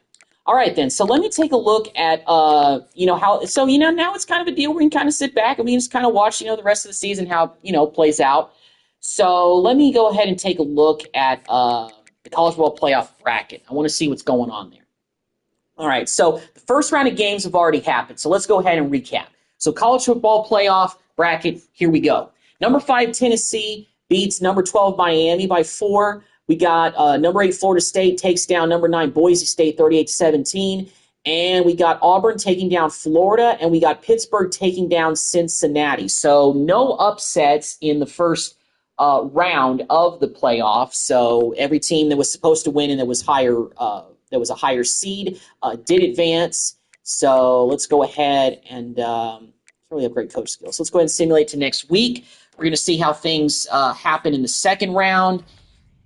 All right then. So let me take a look at how now it's kind of a deal where you can kind of sit back and we can just kind of watch the rest of the season how plays out. So let me go ahead and take a look at the college football playoff bracket. I want to see what's going on there. All right, so the first round of games have already happened, so let's go ahead and recap. So college football playoff bracket, here we go. Number 5, Tennessee beats number 12, Miami by 4. We got number 8, Florida State takes down number 9, Boise State 38-17. And we got Auburn taking down Florida, and we got Pittsburgh taking down Cincinnati. So no upsets in the first round of the playoffs. So every team that was supposed to win and that was a higher seed did advance. So let's go ahead and really have great coach skills. So let's go ahead and simulate to next week. We're going to see how things happen in the second round.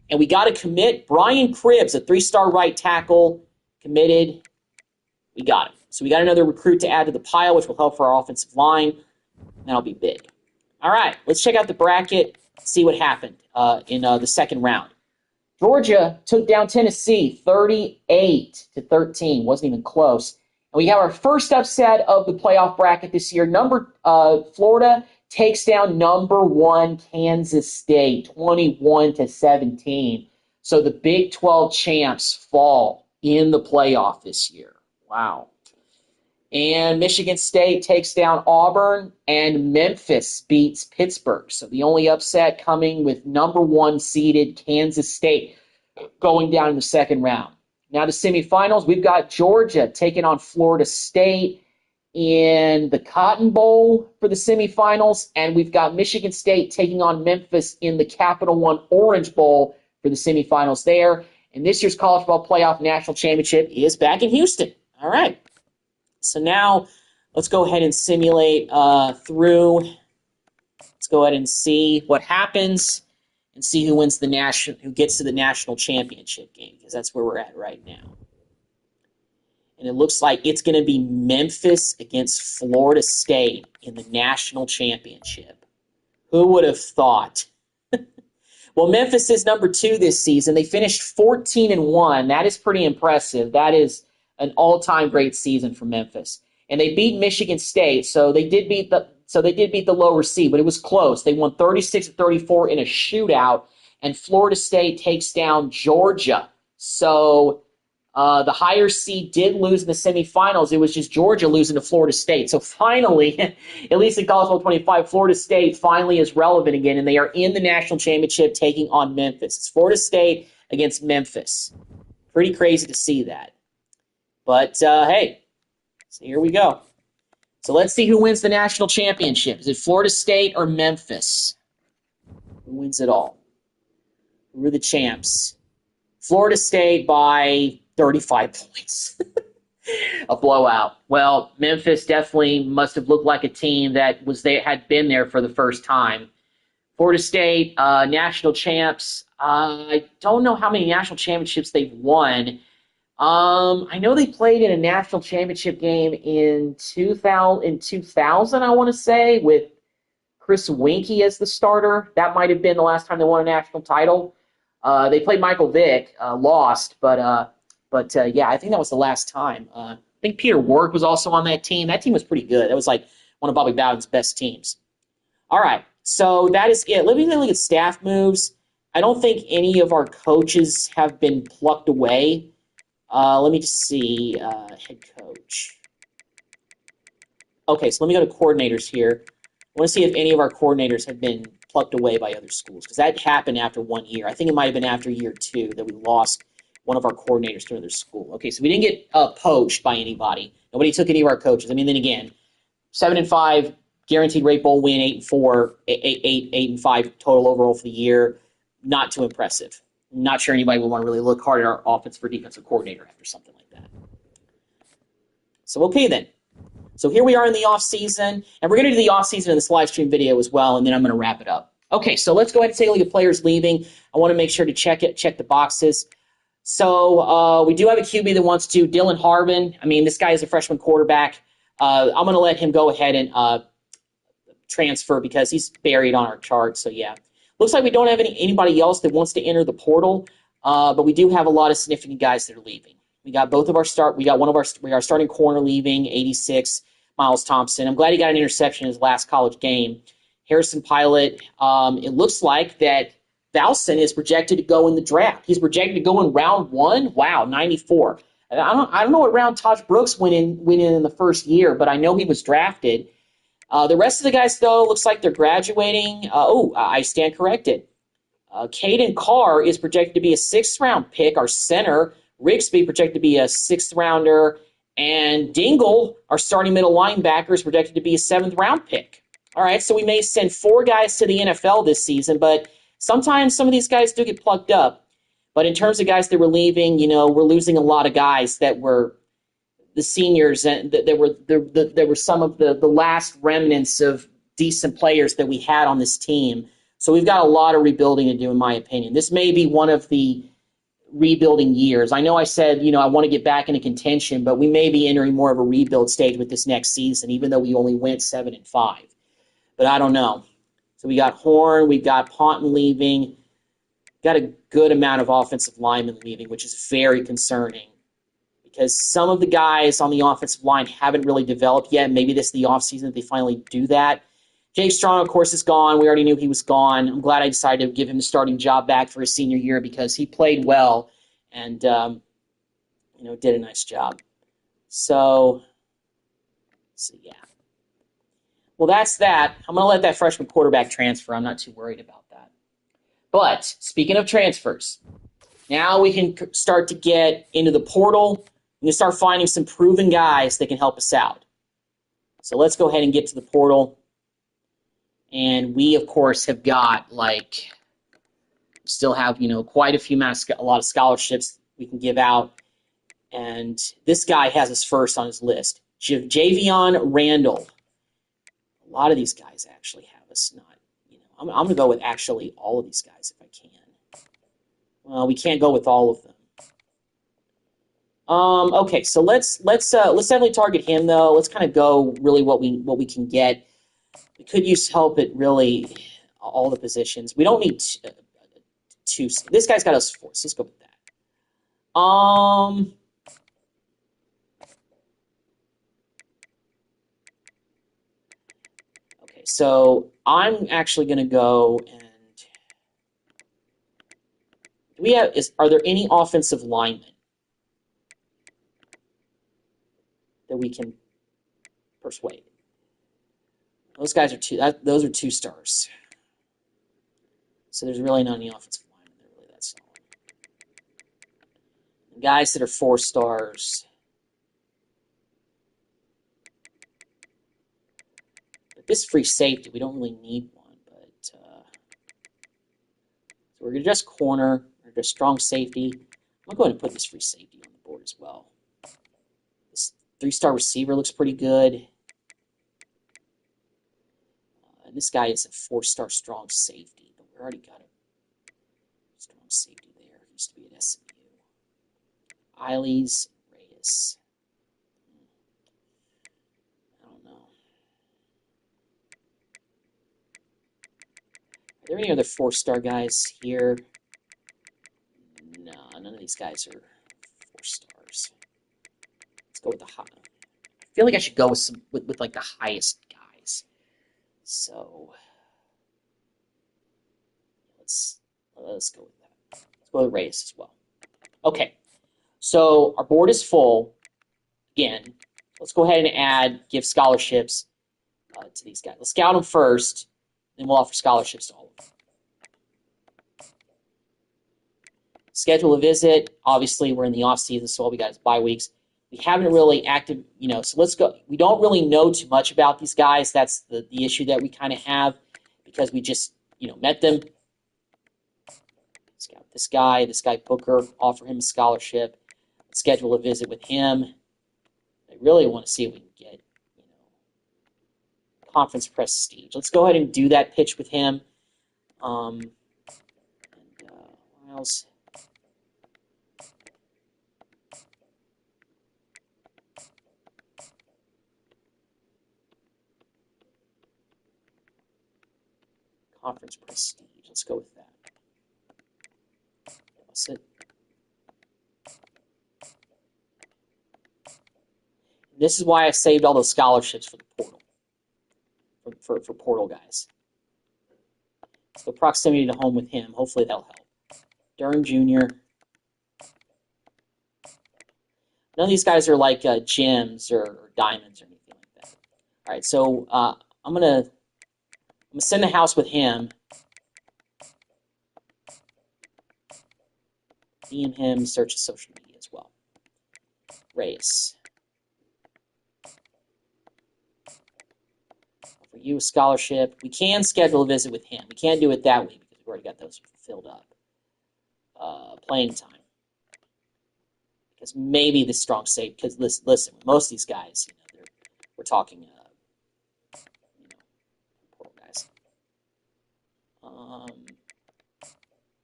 And we got to commit Brian Cribbs, a 3-star right tackle, committed We got him. So we got another recruit to add to the pile, which will help for our offensive line. That'll be big. All right, let's check out the bracket, see what happened in the second round. Georgia took down Tennessee 38-13. Wasn't even close. And we have our first upset of the playoff bracket this year. Florida takes down number 1 Kansas State 21-17. So the Big 12 champs fall in the playoff this year. Wow. And Michigan State takes down Auburn, and Memphis beats Pittsburgh. So the only upset coming with number 1 seeded Kansas State going down in the second round. Now the semifinals, we've got Georgia taking on Florida State in the Cotton Bowl for the semifinals, and we've got Michigan State taking on Memphis in the Capital One Orange Bowl for the semifinals there. And this year's college football playoff national championship is back in Houston. All right. So now let's go ahead and simulate through. Let's go ahead and see what happens and see who wins who gets to the national championship game, because that's where we're at right now. And it looks like it's going to be Memphis against Florida State in the national championship. Who would have thought? Well, Memphis is number 2 this season. They finished 14-1. That is pretty impressive. That is an all-time great season for Memphis. And they beat Michigan State, so they did beat the lower seed, but it was close. They won 36-34 in a shootout, and Florida State takes down Georgia. So the higher seed did lose in the semifinals. It was just Georgia losing to Florida State. So finally, at least in College Football 25, Florida State finally is relevant again, and they are in the national championship taking on Memphis. It's Florida State against Memphis. Pretty crazy to see that. But, hey, so here we go. So let's see who wins the national championship. Is it Florida State or Memphis? Who wins it all? Who are the champs? Florida State by 35 points. A blowout. Well, Memphis definitely must have looked like a team that had been there for the first time. Florida State, national champs. I don't know how many national championships they've won. I know they played in a national championship game in 2000, I want to say, with Chris Winkie as the starter. That might have been the last time they won a national title. They played Michael Vick, lost, but yeah, I think that was the last time. I think Peter Warrick was also on that team. That team was pretty good. That was like one of Bobby Bowden's best teams. All right, so that is it. Let me look at staff moves. I don't think any of our coaches have been plucked away. Let me just see, head coach. Okay, so let me go to coordinators here. I want to see if any of our coordinators have been plucked away by other schools, because that happened after 1 year. I think it might have been after year 2 that we lost one of our coordinators to another school. Okay, so we didn't get poached by anybody. Nobody took any of our coaches. I mean, then again, 7-5, guaranteed rate bowl win, 8-4, 8-5 total overall for the year. Not too impressive. Not sure anybody would want to really look hard at our offensive or defensive coordinator after something like that. So, okay then. So here we are in the offseason, and we're going to do the offseason in this live stream video as well, and then I'm going to wrap it up. Okay, so let's go ahead and take a look at players leaving. I want to make sure to check the boxes. So we do have a QB that wants to. Dylan Harvin. I mean, this guy is a freshman quarterback. I'm going to let him go ahead and transfer because he's buried on our chart, so yeah. Looks like we don't have anybody else that wants to enter the portal, but we do have a lot of significant guys that are leaving. We got our starting corner leaving, 86, Miles Thompson. I'm glad he got an interception in his last college game. Harrison Pilot. It looks like that Valson is projected to go in the draft. He's projected to go in round 1. Wow, 94. I don't know what round Taj Brooks went in the first year, but I know he was drafted. The rest of the guys, though, looks like they're graduating. I stand corrected. Caden Carr is projected to be a 6th-round pick, our center. Rigsby projected to be a 6th-rounder. And Dingle, our starting middle linebacker, is projected to be a 7th-round pick. All right, so we may send 4 guys to the NFL this season, but sometimes some of these guys do get plucked up. But in terms of guys that were leaving, we're losing a lot of guys that were the seniors, and there were some of the last remnants of decent players that we had on this team. So we've got a lot of rebuilding to do, in my opinion. This may be one of the rebuilding years. I know I said, I want to get back into contention, but we may be entering more of a rebuild stage with this next season, even though we only went 7-5. But I don't know. So we got Horn, we got Ponton leaving, got a good amount of offensive linemen leaving, which is very concerning because some of the guys on the offensive line haven't really developed yet. Maybe this is the offseason that they finally do that. Jake Strong, of course, is gone. We already knew he was gone. I'm glad I decided to give him the starting job back for his senior year because he played well and, did a nice job. So yeah. Well, that's that. I'm going to let that freshman quarterback transfer. I'm not too worried about that. But speaking of transfers, now we can start to get into the portal. We can start finding some proven guys that can help us out. So let's go ahead and get to the portal. And we, of course, have got, still have, quite a lot of scholarships we can give out. And this guy has us first on his list. Javion Randall. A lot of these guys actually have us not, I'm going to go with actually all of these guys if I can. Well, we can't go with all of them. Okay, so let's definitely target him though. Let's kind of go really what we can get. We could use help at really all the positions. We don't need two. This guy's got us 4, so let's go with that. Okay, so I'm actually going to go and are there any offensive linemen that we can persuade? Those guys are those are 2 stars. So there's really not any offensive linemen that are really that solid. The guys that are 4 stars. But this free safety, we don't really need one. But so we're going to just corner. We're just strong safety. I'm going to put this free safety on the board as well. This 3-star receiver looks pretty good. And this guy is a 4-star strong safety, but we already got a strong safety there. He used to be at SMU. Iles Reyes. I don't know. Are there any other 4-star guys here? No, none of these guys are 4 stars. Let's go with the high. I feel like I should go with the highest guys. So let's go with that. Let's go with Reyes as well. Okay, so our board is full. Again, let's go ahead and give scholarships to these guys. Let's scout them first, then we'll offer scholarships to all of them. Schedule a visit. Obviously, we're in the off season, so all we got is bye weeks. We haven't really active, so let's go. We don't really know too much about these guys. That's the issue that we kind of have because we just, met them. Scout this guy Booker, offer him a scholarship, schedule a visit with him. I really want to see if we can get, conference prestige. Let's go ahead and do that pitch with him. What else? Conference prestige. Let's go with that. That's it. This is why I saved all those scholarships for the portal. For portal guys. So proximity to home with him. Hopefully that'll help. Durham Jr. None of these guys are like gems or diamonds or anything like that. All right, so I'm gonna send the house with him. DM him, search his social media as well. Reyes. For you, a scholarship. We can schedule a visit with him. We can't do it that way because we've already got those filled up. Playing time. Because maybe the strong safety. Because listen, most of these guys, we're talking, portal guys.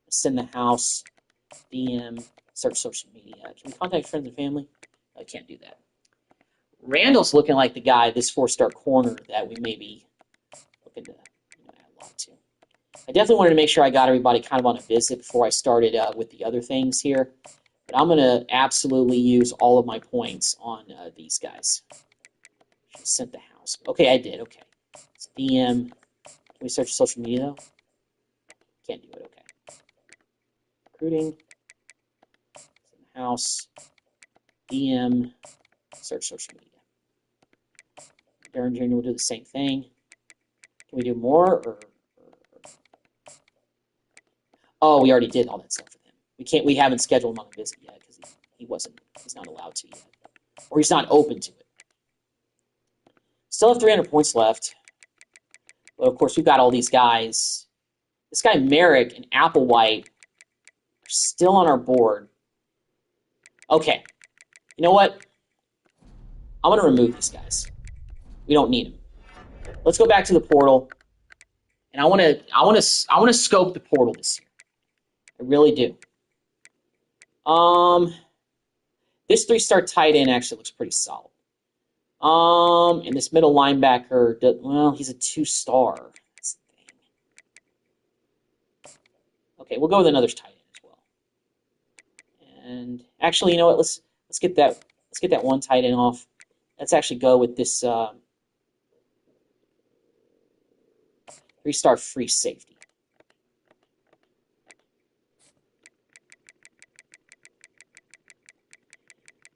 Send the house. DM, search social media. Can we contact friends and family? I can't do that. Randall's looking like the guy, this 4-star corner that we may be looking to add a lot to. I definitely wanted to make sure I got everybody kind of on a visit before I started with the other things here. But I'm going to absolutely use all of my points on these guys. Sent the house. Okay, I did. Okay. It's DM. Can we search social media, though? Can't do it. Okay. Recruiting. Send the house. DM. Search social media. Darren Jr. will do the same thing. Can we do more? Oh, we already did all that stuff with him. We haven't scheduled him on a visit yet because he's not allowed to yet. Or he's not open to it. Still have 300 points left. But of course, we've got all these guys. This guy Merrick and Applewhite are still on our board. Okay. You know what? I'm going to remove these guys. We don't need them. Let's go back to the portal. And I want to scope the portal this year. I really do. This 3-star tight end actually looks pretty solid. And this middle linebacker, well, he's a 2-star. That's the thing. Okay, we'll go with another tight end as well. And actually, you know what? Let's get that one tight end off. Let's actually go with this 3-star free safety.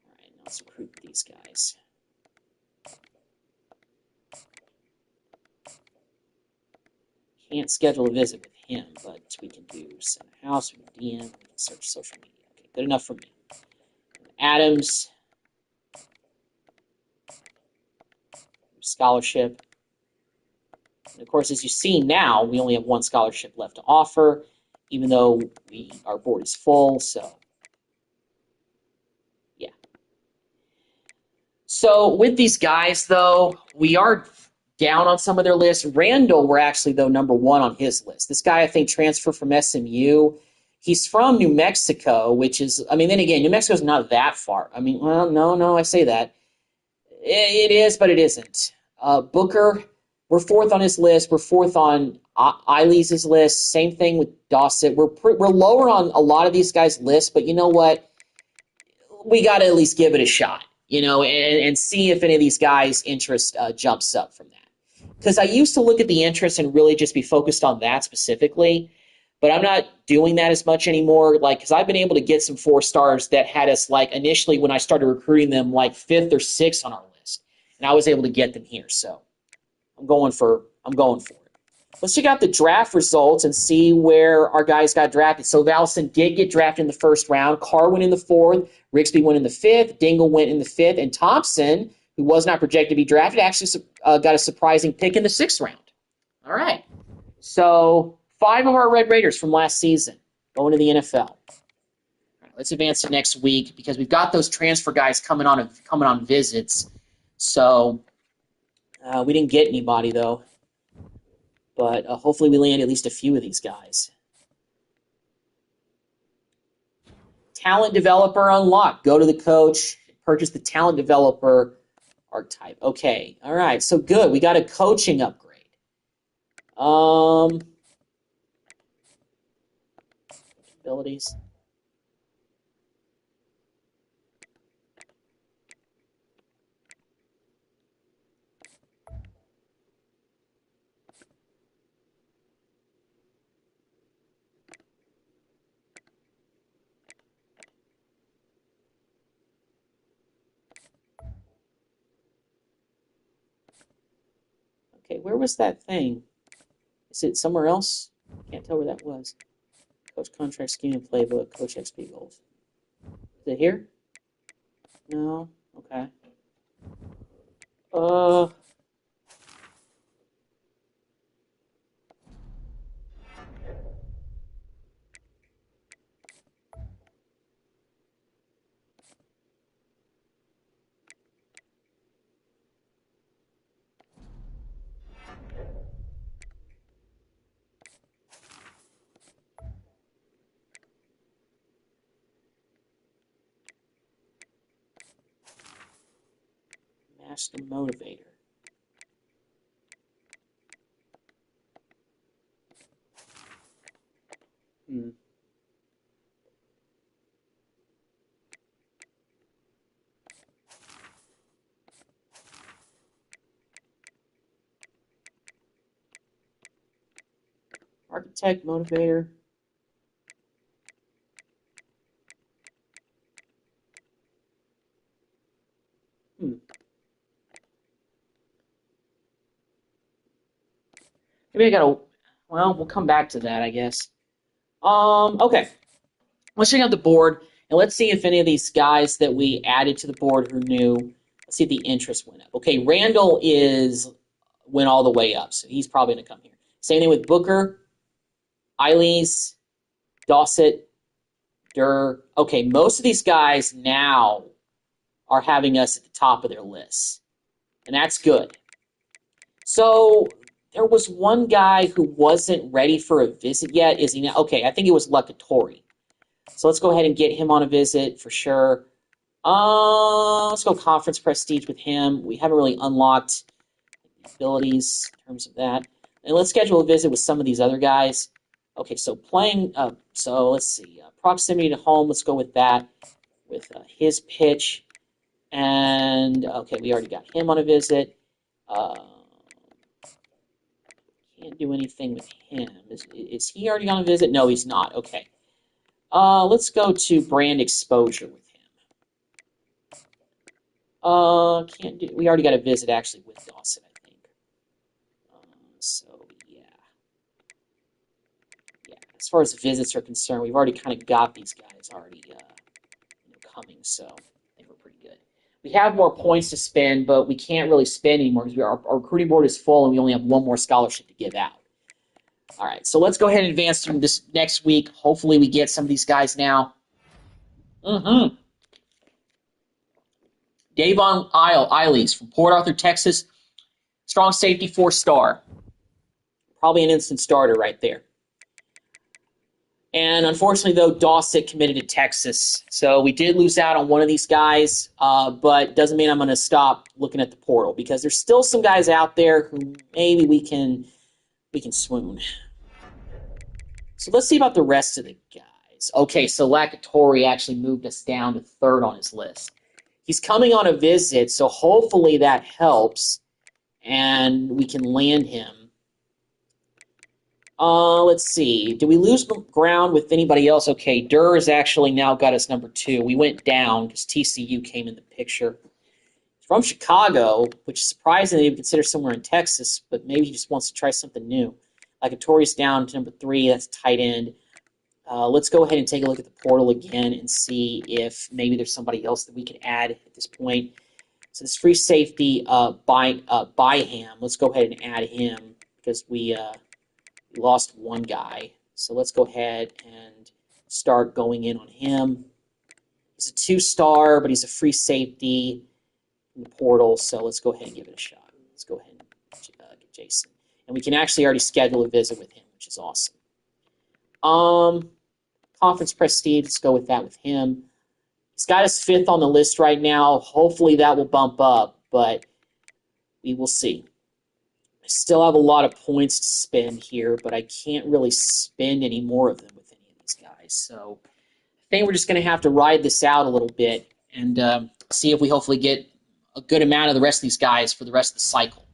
All right, now let's recruit these guys. Can't schedule a visit with him, but we can do send a house, we can DM, we can search social media. Okay, good enough for me. Adams, scholarship. And of course, as you see now, we only have one scholarship left to offer, even though our board is full, so yeah. So with these guys, though, we are down on some of their lists. Randall, we're actually, though, number 1 on his list. This guy, I think, transferred from SMU. He's from New Mexico, which is, I mean, then again, New Mexico's not that far. I mean, well, no, I say that. It is, but it isn't. Booker, we're 4th on his list. We're 4th on Eiley's list. Same thing with Dossett. We're lower on a lot of these guys' lists, but you know what? We got to at least give it a shot, and see if any of these guys' interest jumps up from that. Because I used to look at the interest and really just be focused on that specifically, but I'm not doing that as much anymore. Because I've been able to get some 4-stars that had us initially when I started recruiting them 5th or 6th on our list, and I was able to get them here. So I'm going for it. Let's check out the draft results and see where our guys got drafted. So Valson did get drafted in the 1st round. Carr went in the 4th. Rigsby went in the 5th. Dingle went in the 5th. And Thompson, who was not projected to be drafted, actually got a surprising pick in the 6th round. All right. So 5 of our Red Raiders from last season going to the NFL. All right, let's advance to next week because we've got those transfer guys coming on visits. So we didn't get anybody, though. But hopefully we land at least a few of these guys. Talent developer unlocked. Go to the coach. Purchase the talent developer archetype. Okay. All right. So good. We got a coaching upgrade. Abilities. Okay, where was that thing? Is it somewhere else? Can't tell where that was. Coach contract scheme and playbook. Coach XP goals. Is it here? No. Okay. Master Motivator. Architect Motivator. Maybe I gotta. Well, we'll come back to that, I guess. Okay. Let's check out the board and let's see if any of these guys that we added to the board who knew. Let's see if the interest went up. Okay, Randall went all the way up, so he's probably gonna come here. Same thing with Booker, Eiles, Dossett, Durr. Okay, most of these guys now are having us at the top of their lists, and that's good. So there was one guy who wasn't ready for a visit yet. Is he now? Okay, I think it was Lucatori. So let's go ahead and get him on a visit for sure. Let's go conference prestige with him. We haven't really unlocked abilities in terms of that. And let's schedule a visit with some of these other guys. Okay, so playing, so let's see. Proximity to home, let's go with that. With his pitch. And, okay, we already got him on a visit. Can't do anything with him. Is he already on a visit? No, he's not. Okay. Let's go to brand exposure with him. Can't do. We already got a visit actually with Dawson, I think. So yeah. As far as visits are concerned, we've already kind of got these guys already coming. So I think we're pretty good. We have more points to spend, but we can't really spend anymore because our recruiting board is full and we only have one more scholarship to give out. All right, so let's go ahead and advance through this next week. Hopefully we get some of these guys now. Davon Eiles from Port Arthur, Texas. Strong safety, 4-star. Probably an instant starter right there. And unfortunately, though, Dossett committed to Texas. So we did lose out on one of these guys, but doesn't mean I'm going to stop looking at the portal because there's still some guys out there who maybe we can swoon. So let's see about the rest of the guys. Okay, so Lacatori actually moved us down to 3rd on his list. He's coming on a visit, so hopefully that helps, and we can land him. Let's see. Did we lose ground with anybody else? Okay, Durr has actually now got us number 2. We went down because TCU came in the picture. He's from Chicago, which is surprising that he would consider somewhere in Texas, but maybe he just wants to try something new. Lacatori's down to number 3. That's tight end. Let's go ahead and take a look at the portal again and see if maybe there's somebody else that we can add at this point. So this free safety, Byham. Let's go ahead and add him because we lost one guy. So let's go ahead and start going in on him. He's a 2-star, but he's a free safety in the portal. So let's go ahead and give it a shot. Let's go ahead and get Jason. And we can actually already schedule a visit with him, which is awesome. Conference prestige, let's go with that with him. He's got us 5th on the list right now. Hopefully that will bump up, but we will see. I still have a lot of points to spend here, but I can't really spend any more of them with any of these guys. So I think we're just going to have to ride this out a little bit and see if we hopefully get a good amount of the rest of these guys for the rest of the cycle.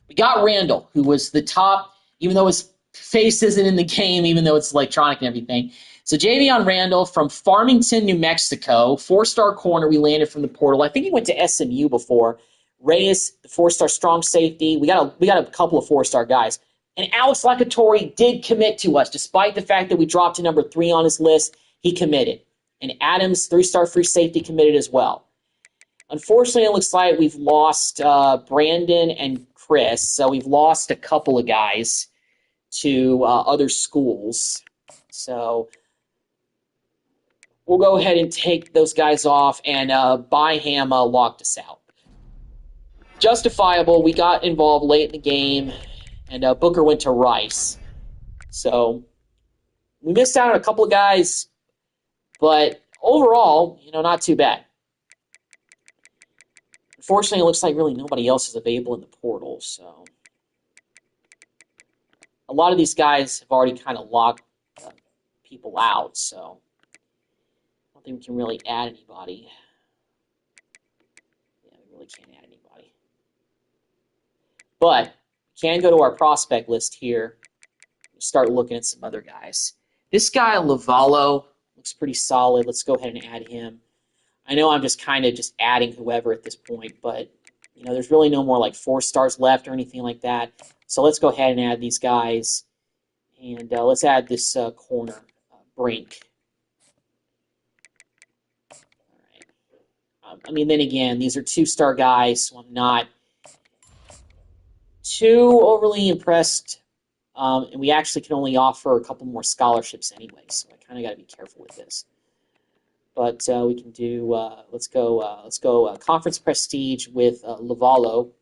We got Randall, who was the top, even though his face isn't in the game, even though it's electronic and everything. So Javion Randall from Farmington, New Mexico, 4-star corner we landed from the portal. I think he went to SMU before. Reyes, the 4-star strong safety. We got a couple of 4-star guys. And Alex Lacatori did commit to us, despite the fact that we dropped to number 3 on his list. He committed. And Adams, 3-star free safety, committed as well. Unfortunately, it looks like we've lost Brandon and Chris. So we've lost a couple of guys to other schools. So we'll go ahead and take those guys off, and Byham locked us out. Justifiable. We got involved late in the game, and Booker went to Rice. So we missed out on a couple of guys, but overall, not too bad. Unfortunately, it looks like really nobody else is available in the portal, so a lot of these guys have already kind of locked people out, so I don't think we can really add anybody. Yeah, we really can't add anybody. But we can go to our prospect list here and start looking at some other guys. This guy, Lavallo, looks pretty solid. Let's go ahead and add him. I know I'm just kind of just adding whoever at this point, but you know, there's really no more like 4 stars left or anything like that. So let's go ahead and add these guys. And let's add this corner, Brink. All right. I mean, then again, these are 2-star guys, so I'm not too overly impressed. And we actually can only offer a couple more scholarships anyway, so I kind of got to be careful with this. But we can do. Let's go. Conference prestige with Laval,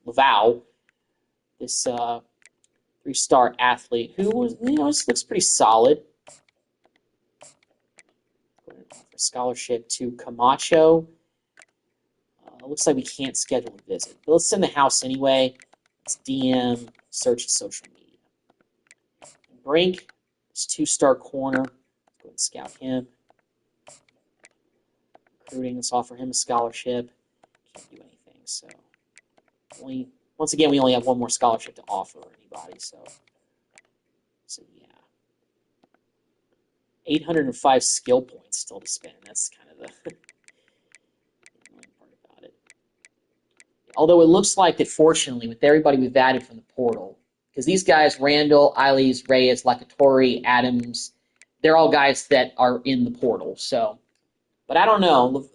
this 3-star athlete who was, this looks pretty solid. Offer scholarship to Camacho. Looks like we can't schedule a visit, but let's send the house anyway. Let's DM, search social media. Brink, this 2-star corner. Let's go ahead and scout him. Recruiting, let's offer him a scholarship. Can't do anything, so once again we only have 1 more scholarship to offer anybody, so yeah. 805 skill points still to spend. That's kind of the annoying part about it. Although it looks like that fortunately with everybody we've added from the portal, because these guys, Randall, Eiles, Reyes, Lakatori, Adams, they're all guys that are in the portal, so. But I don't know.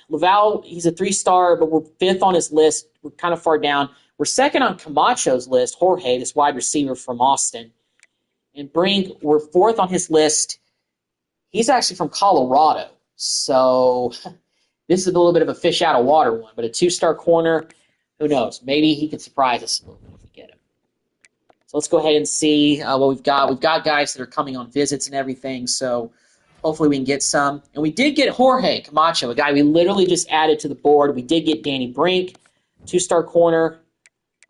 Laval, he's a 3-star, but we're 5th on his list. We're kind of far down. We're 2nd on Camacho's list, Jorge, this wide receiver from Austin. And Brink, we're 4th on his list. He's actually from Colorado. So this is a little bit of a fish out of water one. But a 2-star corner, who knows? Maybe he could surprise us a little bit if we get him. So let's go ahead and see what we've got. We've got guys that are coming on visits and everything, so hopefully we can get some. And we did get Jorge Camacho, a guy we literally just added to the board. We did get Danny Brink, 2-star corner,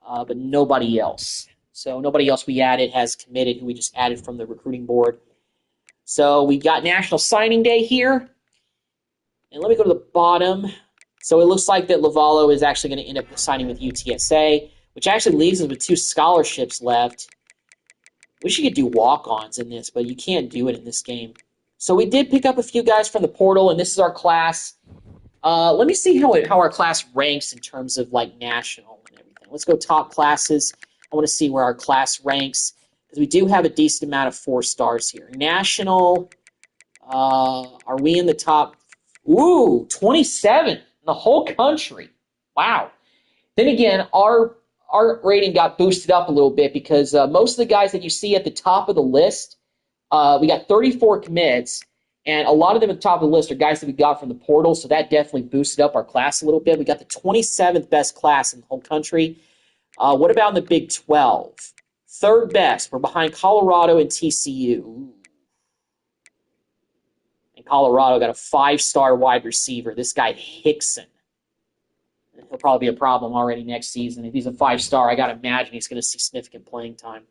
but nobody else. So nobody else we added has committed who we just added from the recruiting board. So we got National Signing Day here. And let me go to the bottom. So it looks like that Lavallo is actually going to end up signing with UTSA, which actually leaves us with 2 scholarships left. Wish you could do walk-ons in this, but you can't do it in this game. So we did pick up a few guys from the portal, and this is our class. Let me see how our class ranks in terms of like national and everything. Let's go top classes. I want to see where our class ranks because we do have a decent amount of 4 stars here. National, are we in the top? Ooh, 27 in the whole country. Wow. Then again, our rating got boosted up a little bit because most of the guys that you see at the top of the list, we got 34 commits, and a lot of them at the top of the list are guys that we got from the portal, so that definitely boosted up our class a little bit. We got the 27th best class in the whole country. What about in the Big 12? 3rd best. We're behind Colorado and TCU. And Colorado got a 5-star wide receiver, this guy Hickson. He'll probably be a problem already next season. If he's a 5-star, I got to imagine he's going to see significant playing time.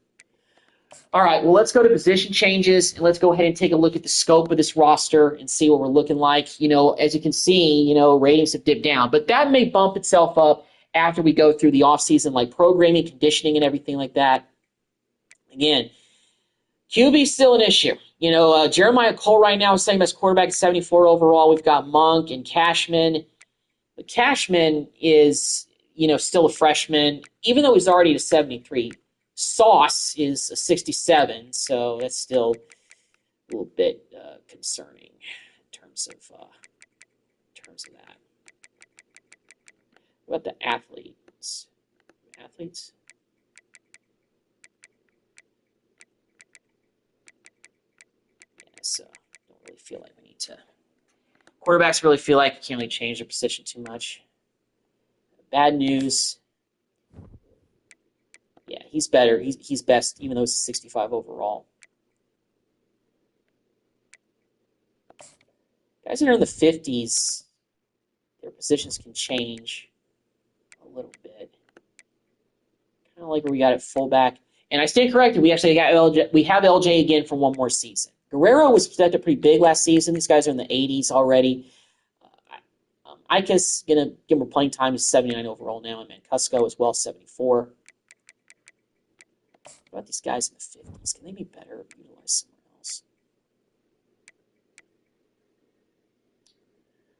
All right, well, let's go to position changes, and let's go ahead and take a look at the scope of this roster and see what we're looking like. As you can see, ratings have dipped down, but that may bump itself up after we go through the offseason, like programming, conditioning, and everything like that. Again, QB is still an issue. Jeremiah Cole right now is same as quarterback at 74 overall. We've got Monk and Cashman. But Cashman is, still a freshman, even though he's already at 73. Sauce is a 67, so that's still a little bit concerning in terms of that. What about the athletes? Athletes? Yeah, so don't really feel like we need to. Quarterbacks really feel like you can't really change their position too much. Bad news. Yeah, he's better. He's best, even though he's 65 overall. Guys that are in the 50s, their positions can change a little bit. Kind of like where we got at fullback. And I stand corrected. We actually got LJ. We have LJ again for one more season. Guerrero was set up pretty big last season. These guys are in the 80s already. Ika's going to give him a playing time. He's 79 overall now. And Mancuso as well, 74. What about these guys in the 50s? Can they be better utilized somewhere else?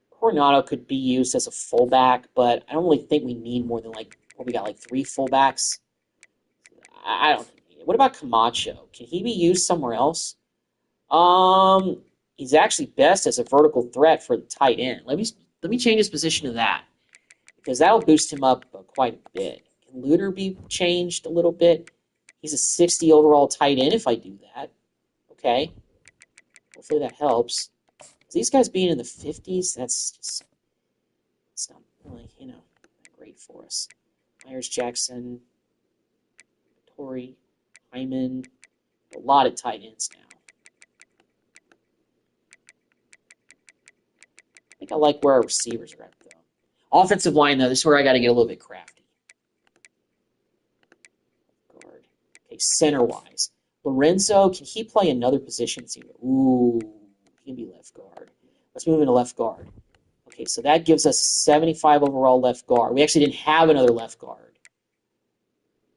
Coronado could be used as a fullback, but I don't really think we need more than we got 3 fullbacks. I don't think we need it. What about Camacho? Can he be used somewhere else? He's actually best as a vertical threat for the tight end. Let me change his position to that, because that'll boost him up quite a bit. Can Luter be changed a little bit? He's a 60 overall tight end if I do that. Okay. Hopefully that helps. These guys being in the 50s, it's not really, great for us. Myers, Jackson, Torrey, Hyman, a lot of tight ends now. I think I like where our receivers are at, though. Offensive line, though, this is where I got to get a little bit crafty. Guard. Okay, center-wise. Lorenzo, can he play another position? Ooh, he can be left guard. Let's move into left guard. Okay, so that gives us 75 overall left guard. We actually didn't have another left guard.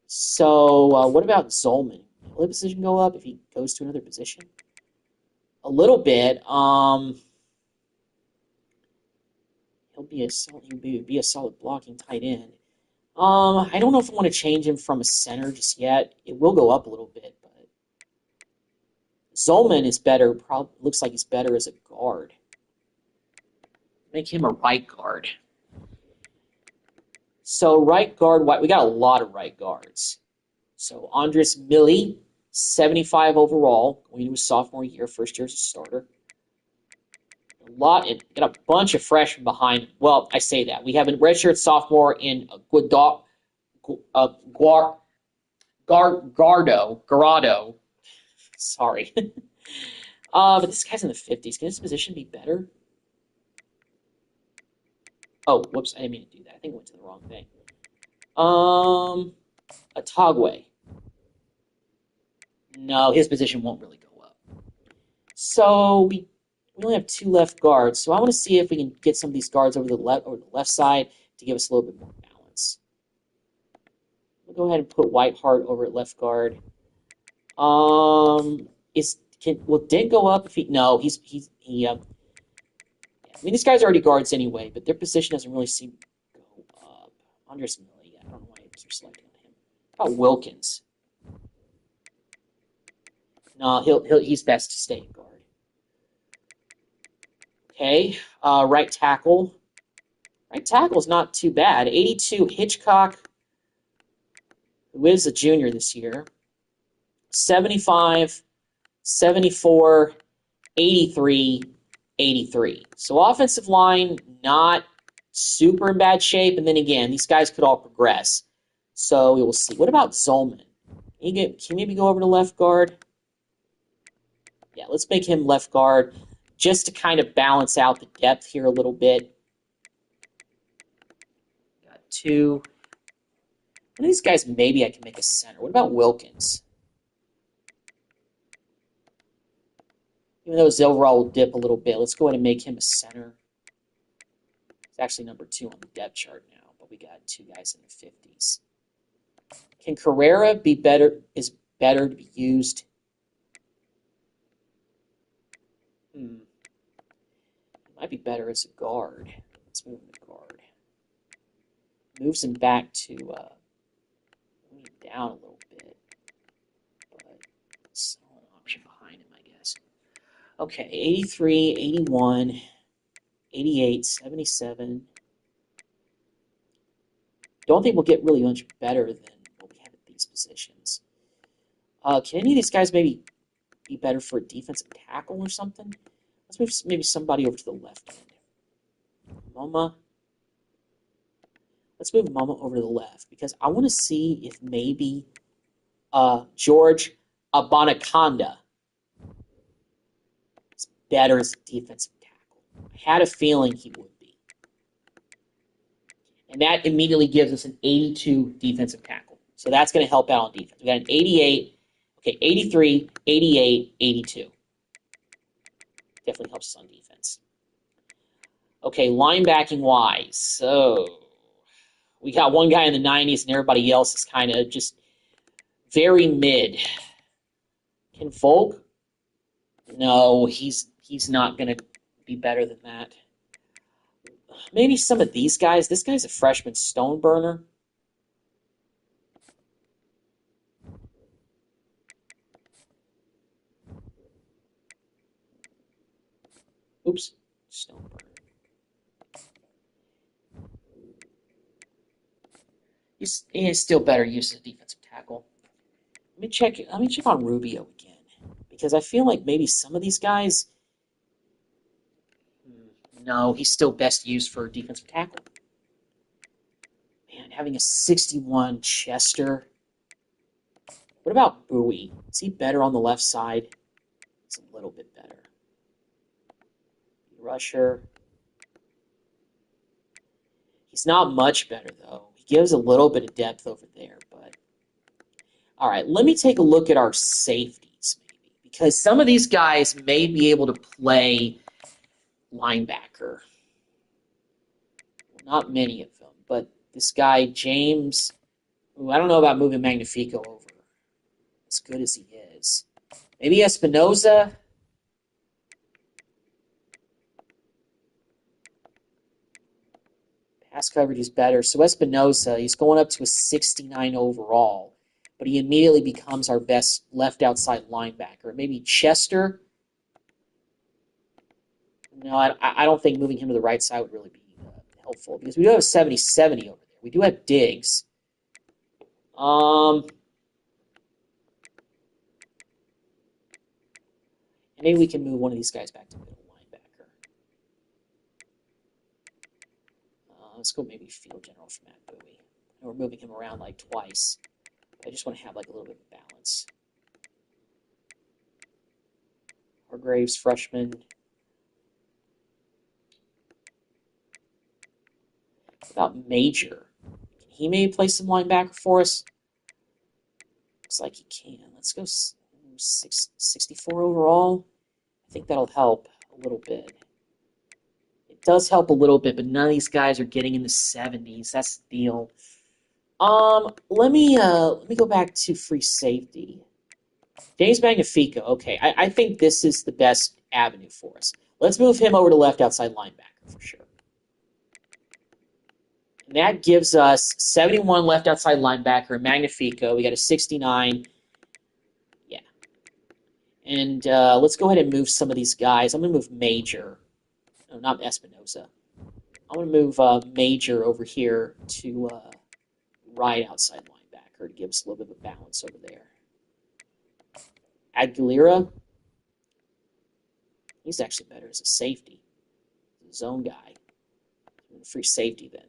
So what about Zolman? Will his position go up if he goes to another position? A little bit. He'll be a solid blocking tight end. I don't know if I want to change him from a center just yet. It will go up a little bit, but Zolman is better. Looks like he's better as a guard. Make him a right guard. So right guard, we got a lot of right guards. So Andres Millie, 75 overall, going into his sophomore year, first year as a starter. Got a bunch of freshmen behind him. Well, I say that. We have a redshirt sophomore in Garado. Sorry. But this guy's in the 50s. Can his position be better? Oh, whoops. I didn't mean to do that. I think I went to the wrong thing. Atagwe. No, his position won't really go up. So we only have 2 left guards, so I want to see if we can get some of these guards over the left side to give us a little bit more balance. We'll go ahead and put Whitehart over at left guard. Will Dent go up if he? No, I mean, these guys are already guards anyway, but their position doesn't really seem to go up. Andres Millie, I don't know why you're selecting on him. How about Wilkins? No, he's best to stay guard. Okay, right tackle. Right tackle is not too bad. 82, Hitchcock, who is a junior this year. 75, 74, 83, 83. So offensive line, not super in bad shape. And then again, these guys could all progress. So we will see. What about Zolman? Can he maybe go over to left guard? Yeah, let's make him left guard just to kind of balance out the depth here a little bit. Got 2. One of these guys, maybe I can make a center. What about Wilkins? Even though his overall will dip a little bit, let's go ahead and make him a center. He's actually number 2 on the depth chart now, but we got 2 guys in the 50s. Can Carrera be better? Is better to be used? He might be better as a guard. Let's move him to guard. Moves him back to down a little bit, but it's an option behind him, I guess. Okay, 83, 81, 88, 77. Don't think we'll get really much better than what we have at these positions. Can any of these guys maybe be better for a defensive tackle or something? Let's move maybe somebody over to the left end. Mama. Let's move Mama over to the left because I want to see if maybe George Abanaconda is better as a defensive tackle. I had a feeling he would be. And that immediately gives us an 82 defensive tackle. So that's going to help out on defense. We got an 88, okay, 83, 88, 82. Definitely helps us on defense. Okay, linebacking wise. So we got one guy in the 90s and everybody else is kind of just very mid. Can Volk? No, he's not going to be better than that. Maybe some of these guys. This guy's a freshman stone burner. Oops, stone burner. He's still better use as a defensive tackle. Let me check on Rubio again, because I feel like maybe some of these guys. No, he's still best used for defensive tackle. Man, having a 61 Chester. What about Bowie? Is he better on the left side? It's a little bit better. Rusher. He's not much better, though. He gives a little bit of depth over there, but... All right, let me take a look at our safeties, maybe, because some of these guys may be able to play linebacker. Not many of them, but this guy, James... Ooh, I don't know about moving Magnifico over, as good as he is. Maybe Espinoza... Pass coverage is better. So Espinoza, he's going up to a 69 overall, but he immediately becomes our best left outside linebacker. Maybe Chester. No, I don't think moving him to the right side would really be helpful, because we do have a 70-70 over there. We do have Diggs. Maybe we can move one of these guys back to middle linebacker. Let's go maybe field general for Matt Bowie. And we're moving him around like twice. I just want to have like a little bit of balance. Hargraves, freshman. What about Major? Can he maybe play some linebacker for us? Looks like he can. Let's go 64 overall. I think that'll help a little bit. It does help a little bit, but none of these guys are getting in the 70s. That's the deal. Let me go back to free safety. James Magnifico. Okay, I think this is the best avenue for us. Let's move him over to left outside linebacker for sure. And that gives us 71 left outside linebacker, Magnifico. We got a 69. Yeah. And let's go ahead and move some of these guys. I'm going to move Major. No, not Espinoza. I'm going to move Major over here to right outside linebacker to give us a little bit of a balance over there. Aguilera. He's actually better as a safety. Zone guy. Free safety then.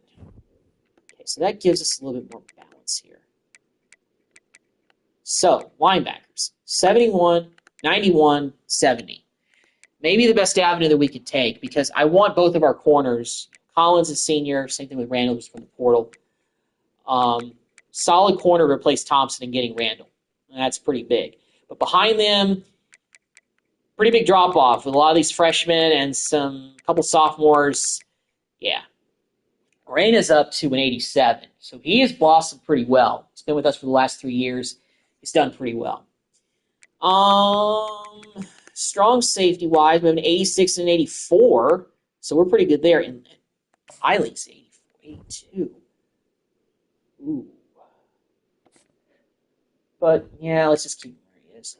Okay, so that gives us a little bit more balance here. So, linebackers. 71, 91, 70. Maybe the best avenue that we could take, because I want both of our corners. Collins is senior. Same thing with Randall, who's from the portal. Solid corner to replace Thompson and getting Randall. And that's pretty big. But behind them, pretty big drop-off with a lot of these freshmen and some couple sophomores. Yeah. Reina's up to an 87. So he has blossomed pretty well. He's been with us for the last 3 years. He's done pretty well. Strong safety-wise, we have an 86 and an 84. So we're pretty good there. And Eiling's 82. Ooh. But, yeah, let's just keep him where he is.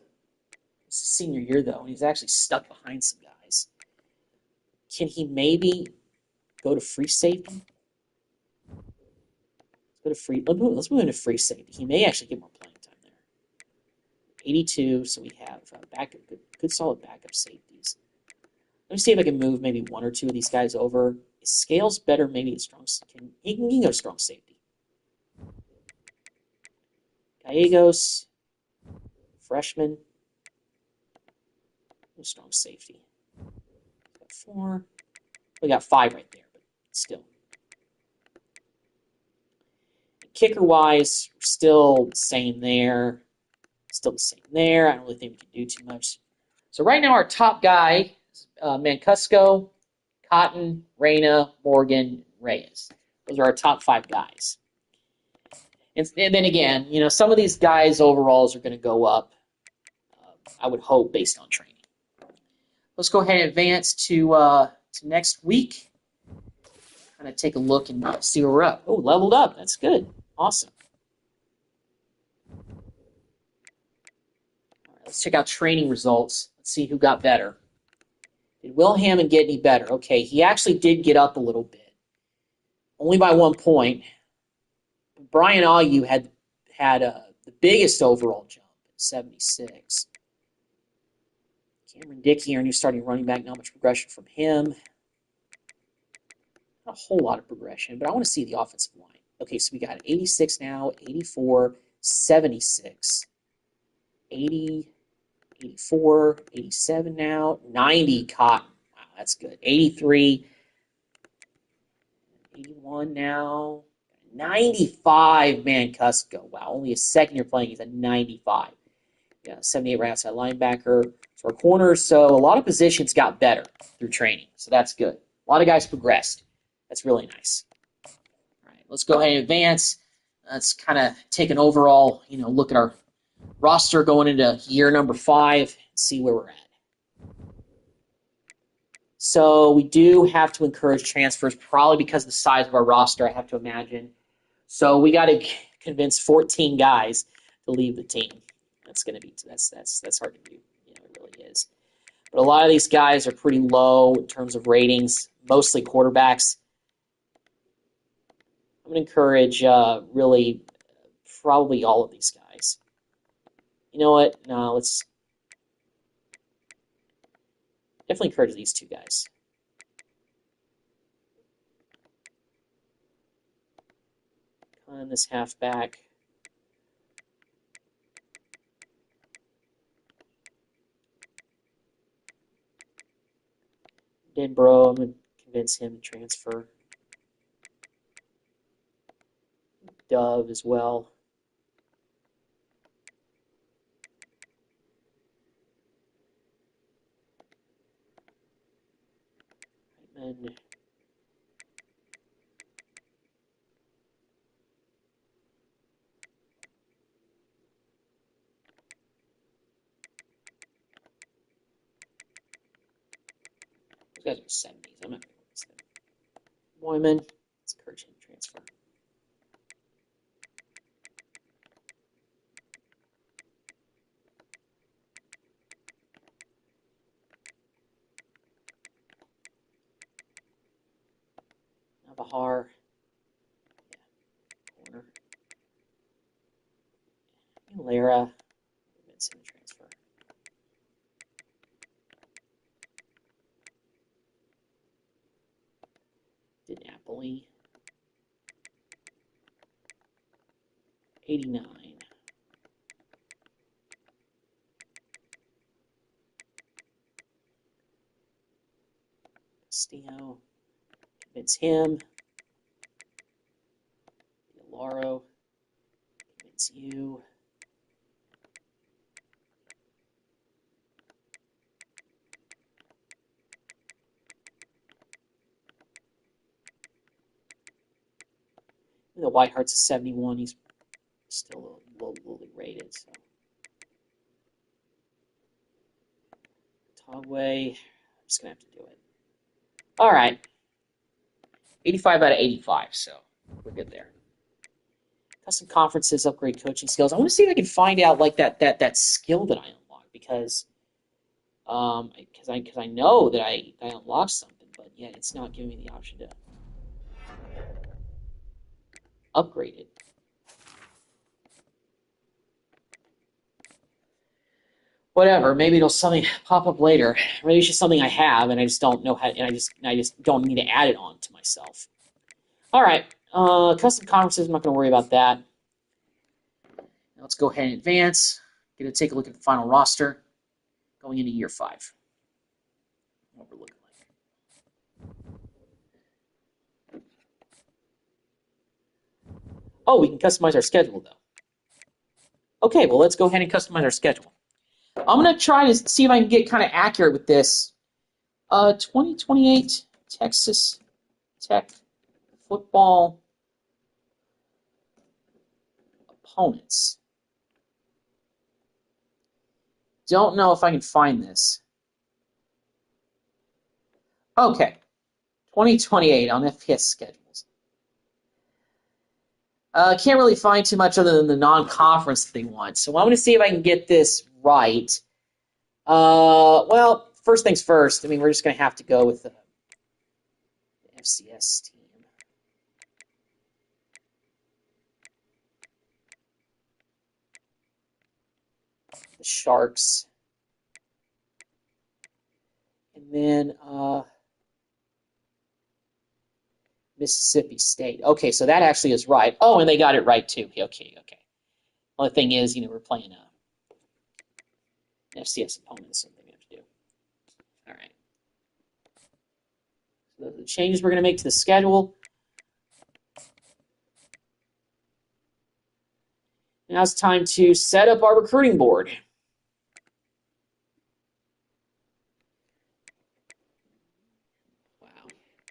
It's his senior year, though, and he's actually stuck behind some guys. Can he maybe go to free safety? Let's move into free safety. He may actually get more playing time there. 82, so we have good solid backup safeties. Let me see if I can move maybe one or two of these guys over. Is Scales better maybe at strong safety? He can go strong safety. Gallegos, freshman, strong safety. Got 4. We got 5 right there, but still. Kicker-wise, we're still the same there. Still the same there. I don't really think we can do too much. So right now our top guy is Mancuso, Cotton, Reyna, Morgan, Reyes. Those are our top 5 guys. And then again, some of these guys' overalls are going to go up, I would hope, based on training. Let's go ahead and advance to next week. Kind of take a look and see where we're at. Oh, leveled up. That's good. Awesome. All right, let's check out training results. Let's see who got better. Did Will Hammond get any better? Okay, he actually did get up a little bit. Only by 1 point. Brian Ayu had the biggest overall jump at 76. Cameron Dickey, our new starting running back, not much progression from him. Not a whole lot of progression, but I want to see the offensive line. Okay, so we got 86 now, 84, 76, 80, 84, 87 now, 90 Cotton. Wow, that's good. 83, 81 now, 95 Mancuso. Wow, only a second year playing, he's at 95. Yeah, 78 right outside linebacker. So our corners, so a lot of positions got better through training, so that's good. A lot of guys progressed. That's really nice. All right, let's go ahead and advance. Let's kind of take an overall, look at our roster going into year number 5 and see where we're at. So we do have to encourage transfers, probably because of the size of our roster, I have to imagine. So we got to convince 14 guys to leave the team. That's hard to do. It really is. But a lot of these guys are pretty low in terms of ratings, mostly quarterbacks. I'm going to encourage really probably all of these guys. You know what? No, let's definitely encourage these 2 guys. On this halfback. Denbro, I'm going to convince him to transfer. Dove as well. And those guys are 70s. I'm not going to convince them. Wyman, let's encourage him to transfer. Navahar. Yeah. Corner. And Lara. Convince him to transfer. Did Napoli. 89. Castillo. Convince him. Laro. Convince you. The Whiteheart's a 71. He's still lowly rated. So Togway. I'm just going to have to do it. All right. 85 out of 85, so we're good there. Custom conferences, upgrade coaching skills. I want to see if I can find out like that skill that I unlocked because I know that I unlocked something, but yet it's not giving me the option to upgrade it. Whatever, maybe it'll something pop up later. Maybe it's just something I have and I just don't know how, and I just don't need to add it on to myself. All right, custom conferences. I'm not going to worry about that. Now let's go ahead and advance. Going to take a look at the final roster going into year 5. What we're looking like. Oh, we can customize our schedule, though. Okay, well, let's go ahead and customize our schedule. I'm going to try to see if I can get kind of accurate with this. 2028 Texas Tech football opponents. Don't know if I can find this. Okay, 2028 on FPS schedules. Can't really find too much other than the non-conference that they want. So I'm going to see if I can get this right. Well, first things first. I mean, we're just going to have to go with the FCS team. The Sharks. And then Mississippi State. Okay, so that actually is right. Oh, and they got it right, too. Okay. Only thing is, we're playing an FCS opponent, so we have to do. All right. So the changes we're going to make to the schedule. Now it's time to set up our recruiting board. Wow.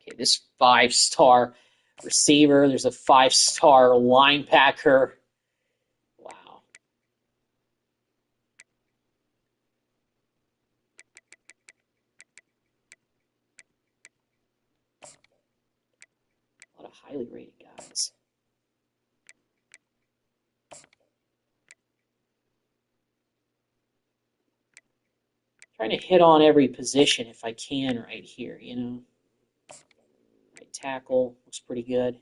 Okay, this 5-star receiver. There's a 5-star linebacker. Wow. A lot of highly rated guys. Trying to hit on every position if I can right here, Right tackle looks pretty good.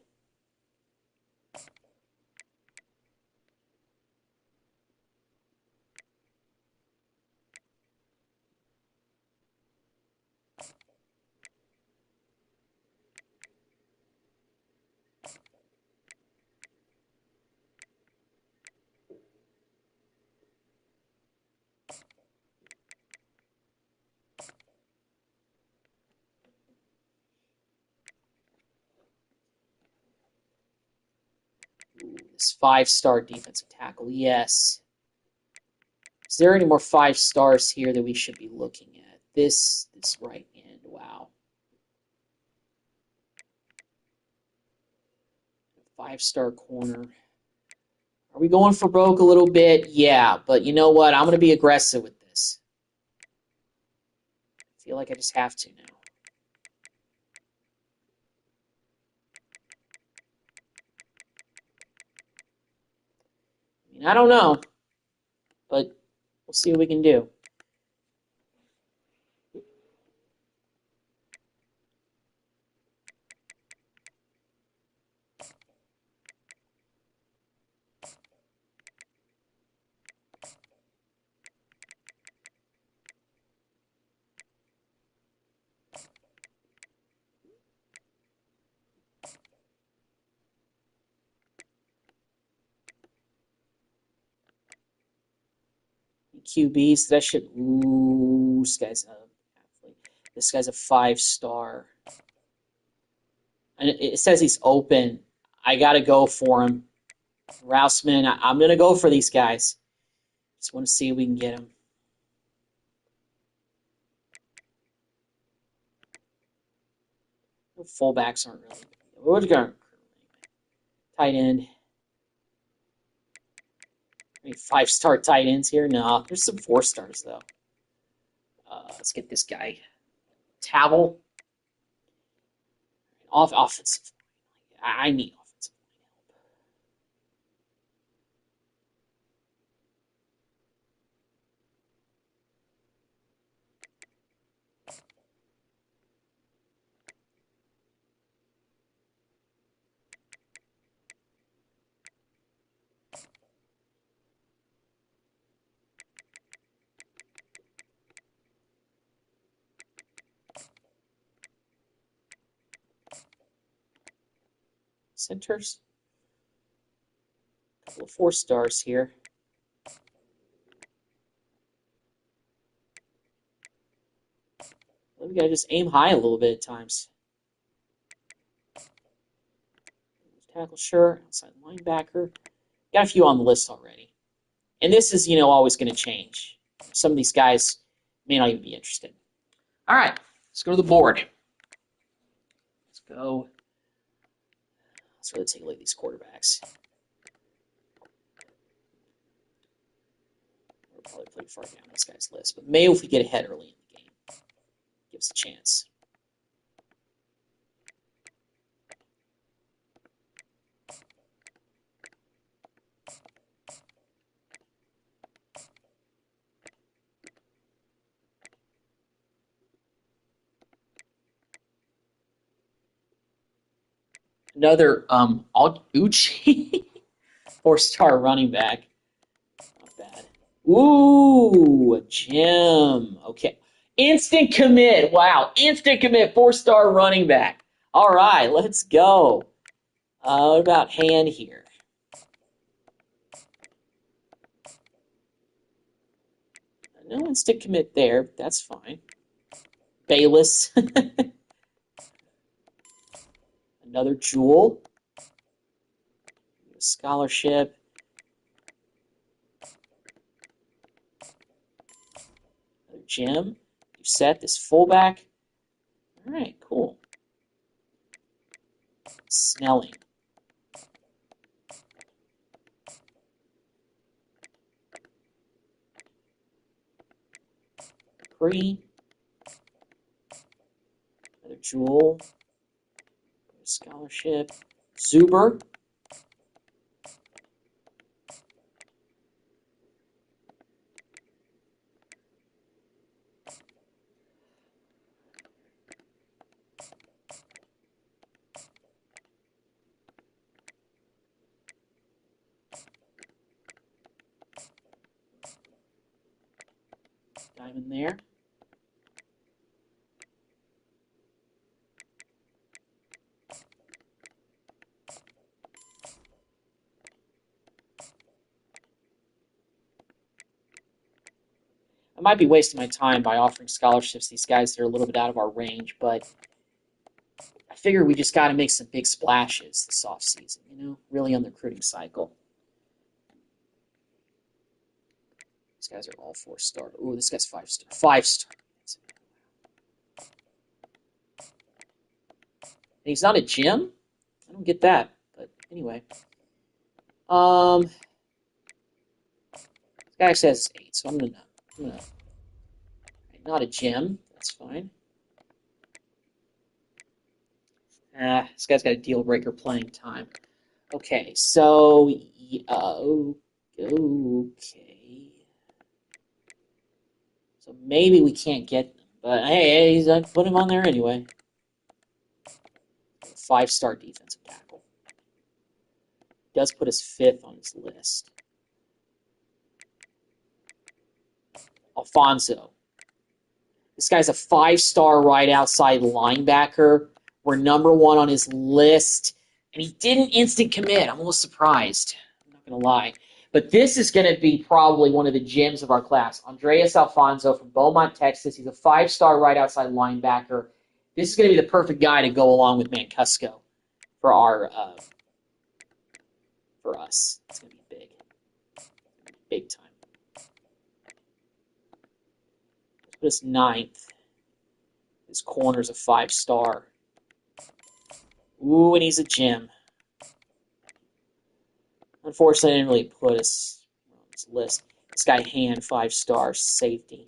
Ooh, this 5-star defensive tackle, yes. Is there any more 5 stars here that we should be looking at? This right end, wow. 5-star corner. Are we going for broke a little bit? Yeah, but you know what? I'm going to be aggressive with this. I feel like I just have to now. I mean, I don't know, but we'll see what we can do. QBs, that should. Ooh, this guy's a 5-star. And it says he's open. I got to go for him. Rouseman, I'm going to go for these guys. Just want to see if we can get him. Fullbacks aren't really. We're going tight end. Any 5-star tight ends here? No, there's some 4-stars though. Let's get this guy. Tavel. Offensive. I need offensive. Centers. A couple of 4-stars here. We gotta just aim high a little bit at times. tackle, sure. Outside linebacker. Got a few on the list already. And this is, always going to change. Some of these guys may not even be interested. All right, let's go to the board. Let's go. Let's really take a look at these quarterbacks. We're probably pretty far down this guy's list, but maybe if we get ahead early in the game, give us a chance. Another Uchi, 4-star running back. Not bad. Ooh, Jim. Okay. Instant commit. Wow. Instant commit, 4-star running back. All right, let's go. What about hand here? No instant commit there. That's fine. Bayless. Another Jewel. Scholarship. Another Jim. You set this fullback. All right, cool. Snelling. Another Jewel. Scholarship. Zuber. Diamond there. I might be wasting my time by offering scholarships to these guys that are a little bit out of our range, but I figure we just got to make some big splashes this offseason, really on the recruiting cycle. These guys are all 4-star. Ooh, this guy's 5-star. 5-star. And he's not a Jim? I don't get that, but anyway. This guy says 8, so I'm gonna not a Jim. That's fine. This guy's got a deal breaker playing time. Okay, so okay. So maybe we can't get them, but hey, I put him on there anyway. 5-star defensive tackle. Does put us 5th on his list. Alfonso. This guy's a 5-star right outside linebacker. We're number 1 on his list. And he didn't instant commit. I'm a little surprised. I'm not going to lie. But this is going to be probably one of the gems of our class. Andreas Alfonso from Beaumont, Texas. He's a 5-star right outside linebacker. This is going to be the perfect guy to go along with Mancuso for for us. It's going to be big. Big time. Let's put us 9th. His corner's a 5-star. Ooh, and he's a gem. Unfortunately, I didn't really put us on this list. This guy, Hand, 5-star safety.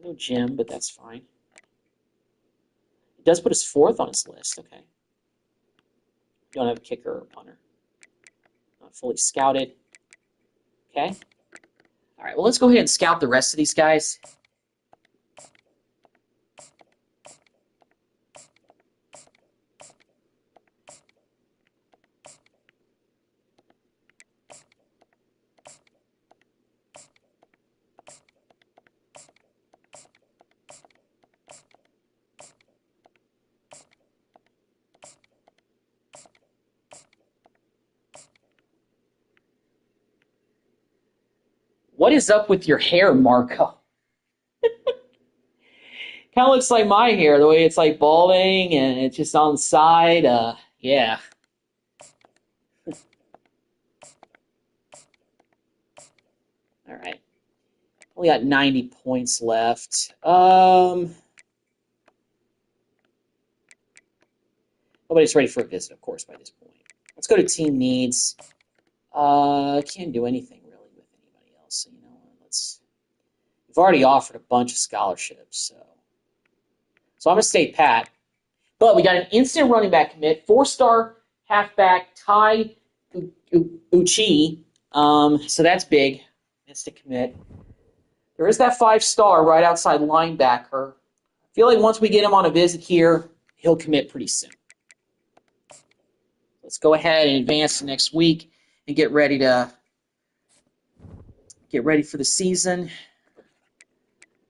No Jim, but that's fine. It does put us 4th on his list. Okay. Don't have a kicker or a punter. Not fully scouted. Okay. All right, well, let's go ahead and scout the rest of these guys. What is up with your hair, Marco? Kind of looks like my hair, the way it's like balding and it's just on the side. Yeah. All right. We got 90 points left. Nobody's ready for a visit, of course, by this point. Let's go to team needs. Can't do anything really with anybody else. So, you know, we've already offered a bunch of scholarships, so I'm gonna stay pat. But we got an instant running back commit, 4-star halfback Tai Uchi. So that's big. Instant commit. There is that 5-star right outside linebacker. I feel like once we get him on a visit here, he'll commit pretty soon. Let's go ahead and advance to next week and get ready for the season.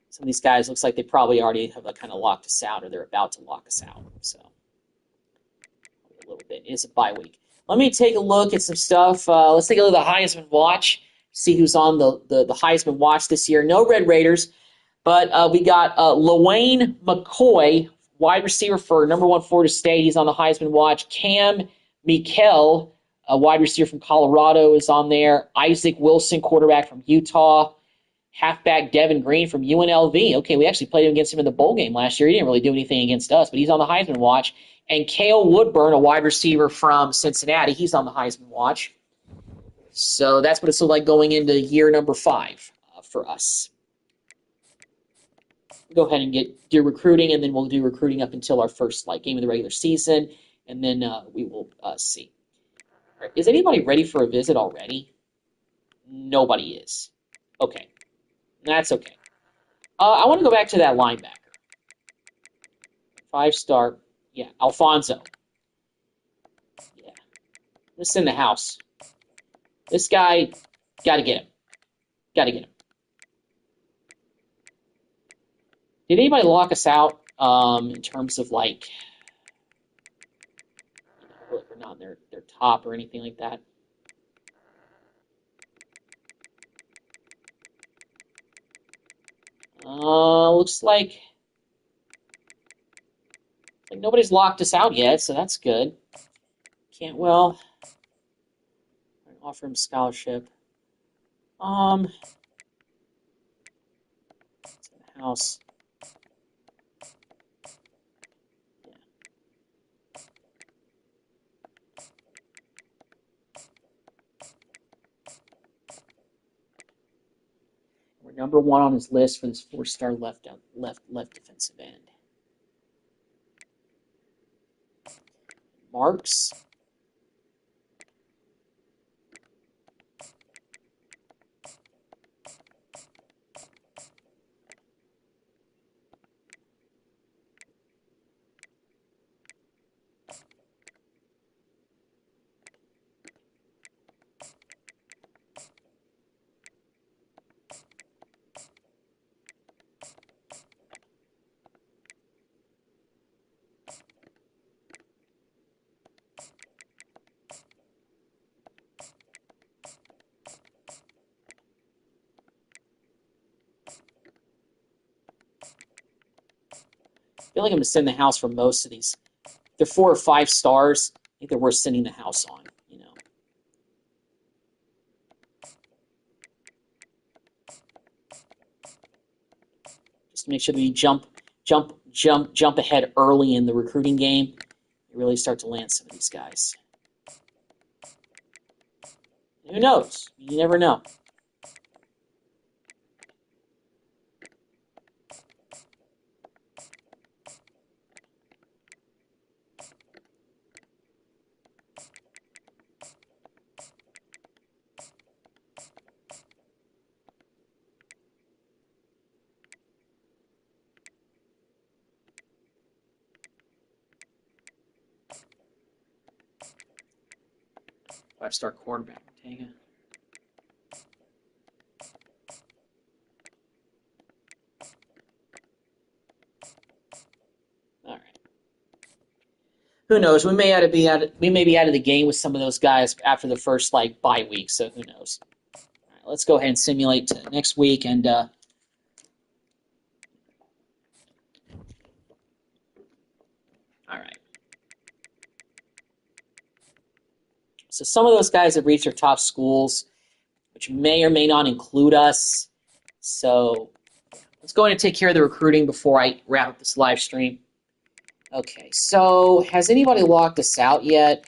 Some of these guys looks like they probably already have kind of locked us out, or they're about to lock us out. So a little bit. It's a bye week. Let me take a look at some stuff. Let's take a look at the Heisman watch. See who's on the Heisman watch this year. No Red Raiders, but we got LaWayne McCoy, wide receiver for number 1 Florida State. He's on the Heisman watch. Cam Mikell, a wide receiver from Colorado, is on there. Isaac Wilson, quarterback from Utah. Halfback Devin Green from UNLV. Okay, we actually played against him in the bowl game last year. He didn't really do anything against us, but he's on the Heisman watch. And Cale Woodburn, a wide receiver from Cincinnati, he's on the Heisman watch. So that's what it's like going into year number 5 for us. We'll go ahead and do recruiting, and then we'll do recruiting up until our first game of the regular season, and then we will see. Right. Is anybody ready for a visit already? Nobody is. Okay. That's okay. I want to go back to that linebacker. 5-star. Yeah, Alfonso. Yeah. This is in the house. This guy, got to get him. Got to get him. Did anybody lock us out in terms of we're not in their top or anything like that? Looks like nobody's locked us out yet, so that's good. Cantwell, offer him scholarship. It's in the house. Yeah. We're number 1 on his list for this 4-star left defensive end. Marks. I feel like I'm going to send the house for most of these. If they're 4 or 5 stars, I think they're worth sending the house on, Just to make sure that you jump ahead early in the recruiting game. You really start to land some of these guys. Who knows? You never know. Five-star quarterback, Ortega. All right. Who knows? We may be out of the game with some of those guys after the first bye week. So who knows? All right, let's go ahead and simulate to next week, and All right. So some of those guys have reached their top schools, which may or may not include us. So let's go ahead and take care of the recruiting before I wrap up this live stream. Okay, so has anybody locked us out yet?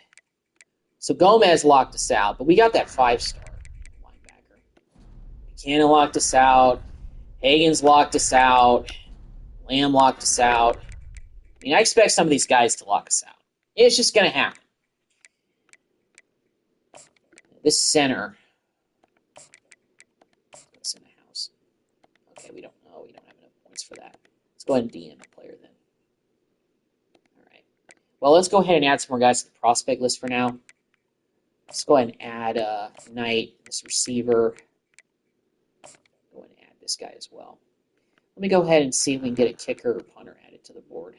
So Gomez locked us out, but we got that 5-star linebacker. Buchanan locked us out. Hagen's locked us out. Lamb locked us out. I mean, I expect some of these guys to lock us out. It's just going to happen. This center. What's in the house? Okay, we don't know. We don't have enough points for that. Let's go ahead and DM a player then. All right. Well, let's go ahead and add some more guys to the prospect list for now. Let's go ahead and add Knight, this receiver. Go ahead and add this guy as well. Let me go ahead and see if we can get a kicker or punter added to the board.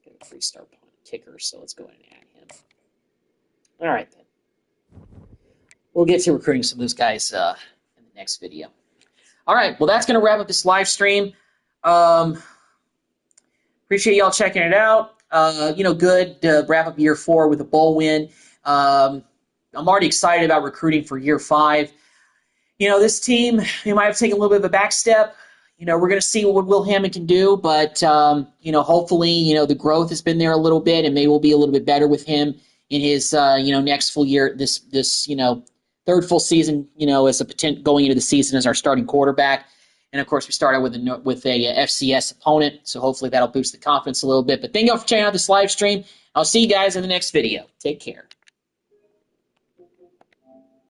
Get a 3-star kicker, so let's go ahead and add him. All right, then. We'll get to recruiting some of those guys in the next video. All right, well, that's going to wrap up this live stream. Appreciate y'all checking it out. Good to wrap up year 4 with a bowl win. I'm already excited about recruiting for year 5. This team, we might have taken a little bit of a back step. We're going to see what Will Hammond can do, but, hopefully, the growth has been there a little bit, and maybe we'll be a little bit better with him in his, next full year, this third full season, as a potential going into the season as our starting quarterback. And, of course, we started with a FCS opponent, so hopefully that'll boost the confidence a little bit. But thank you all for checking out this live stream. I'll see you guys in the next video. Take care.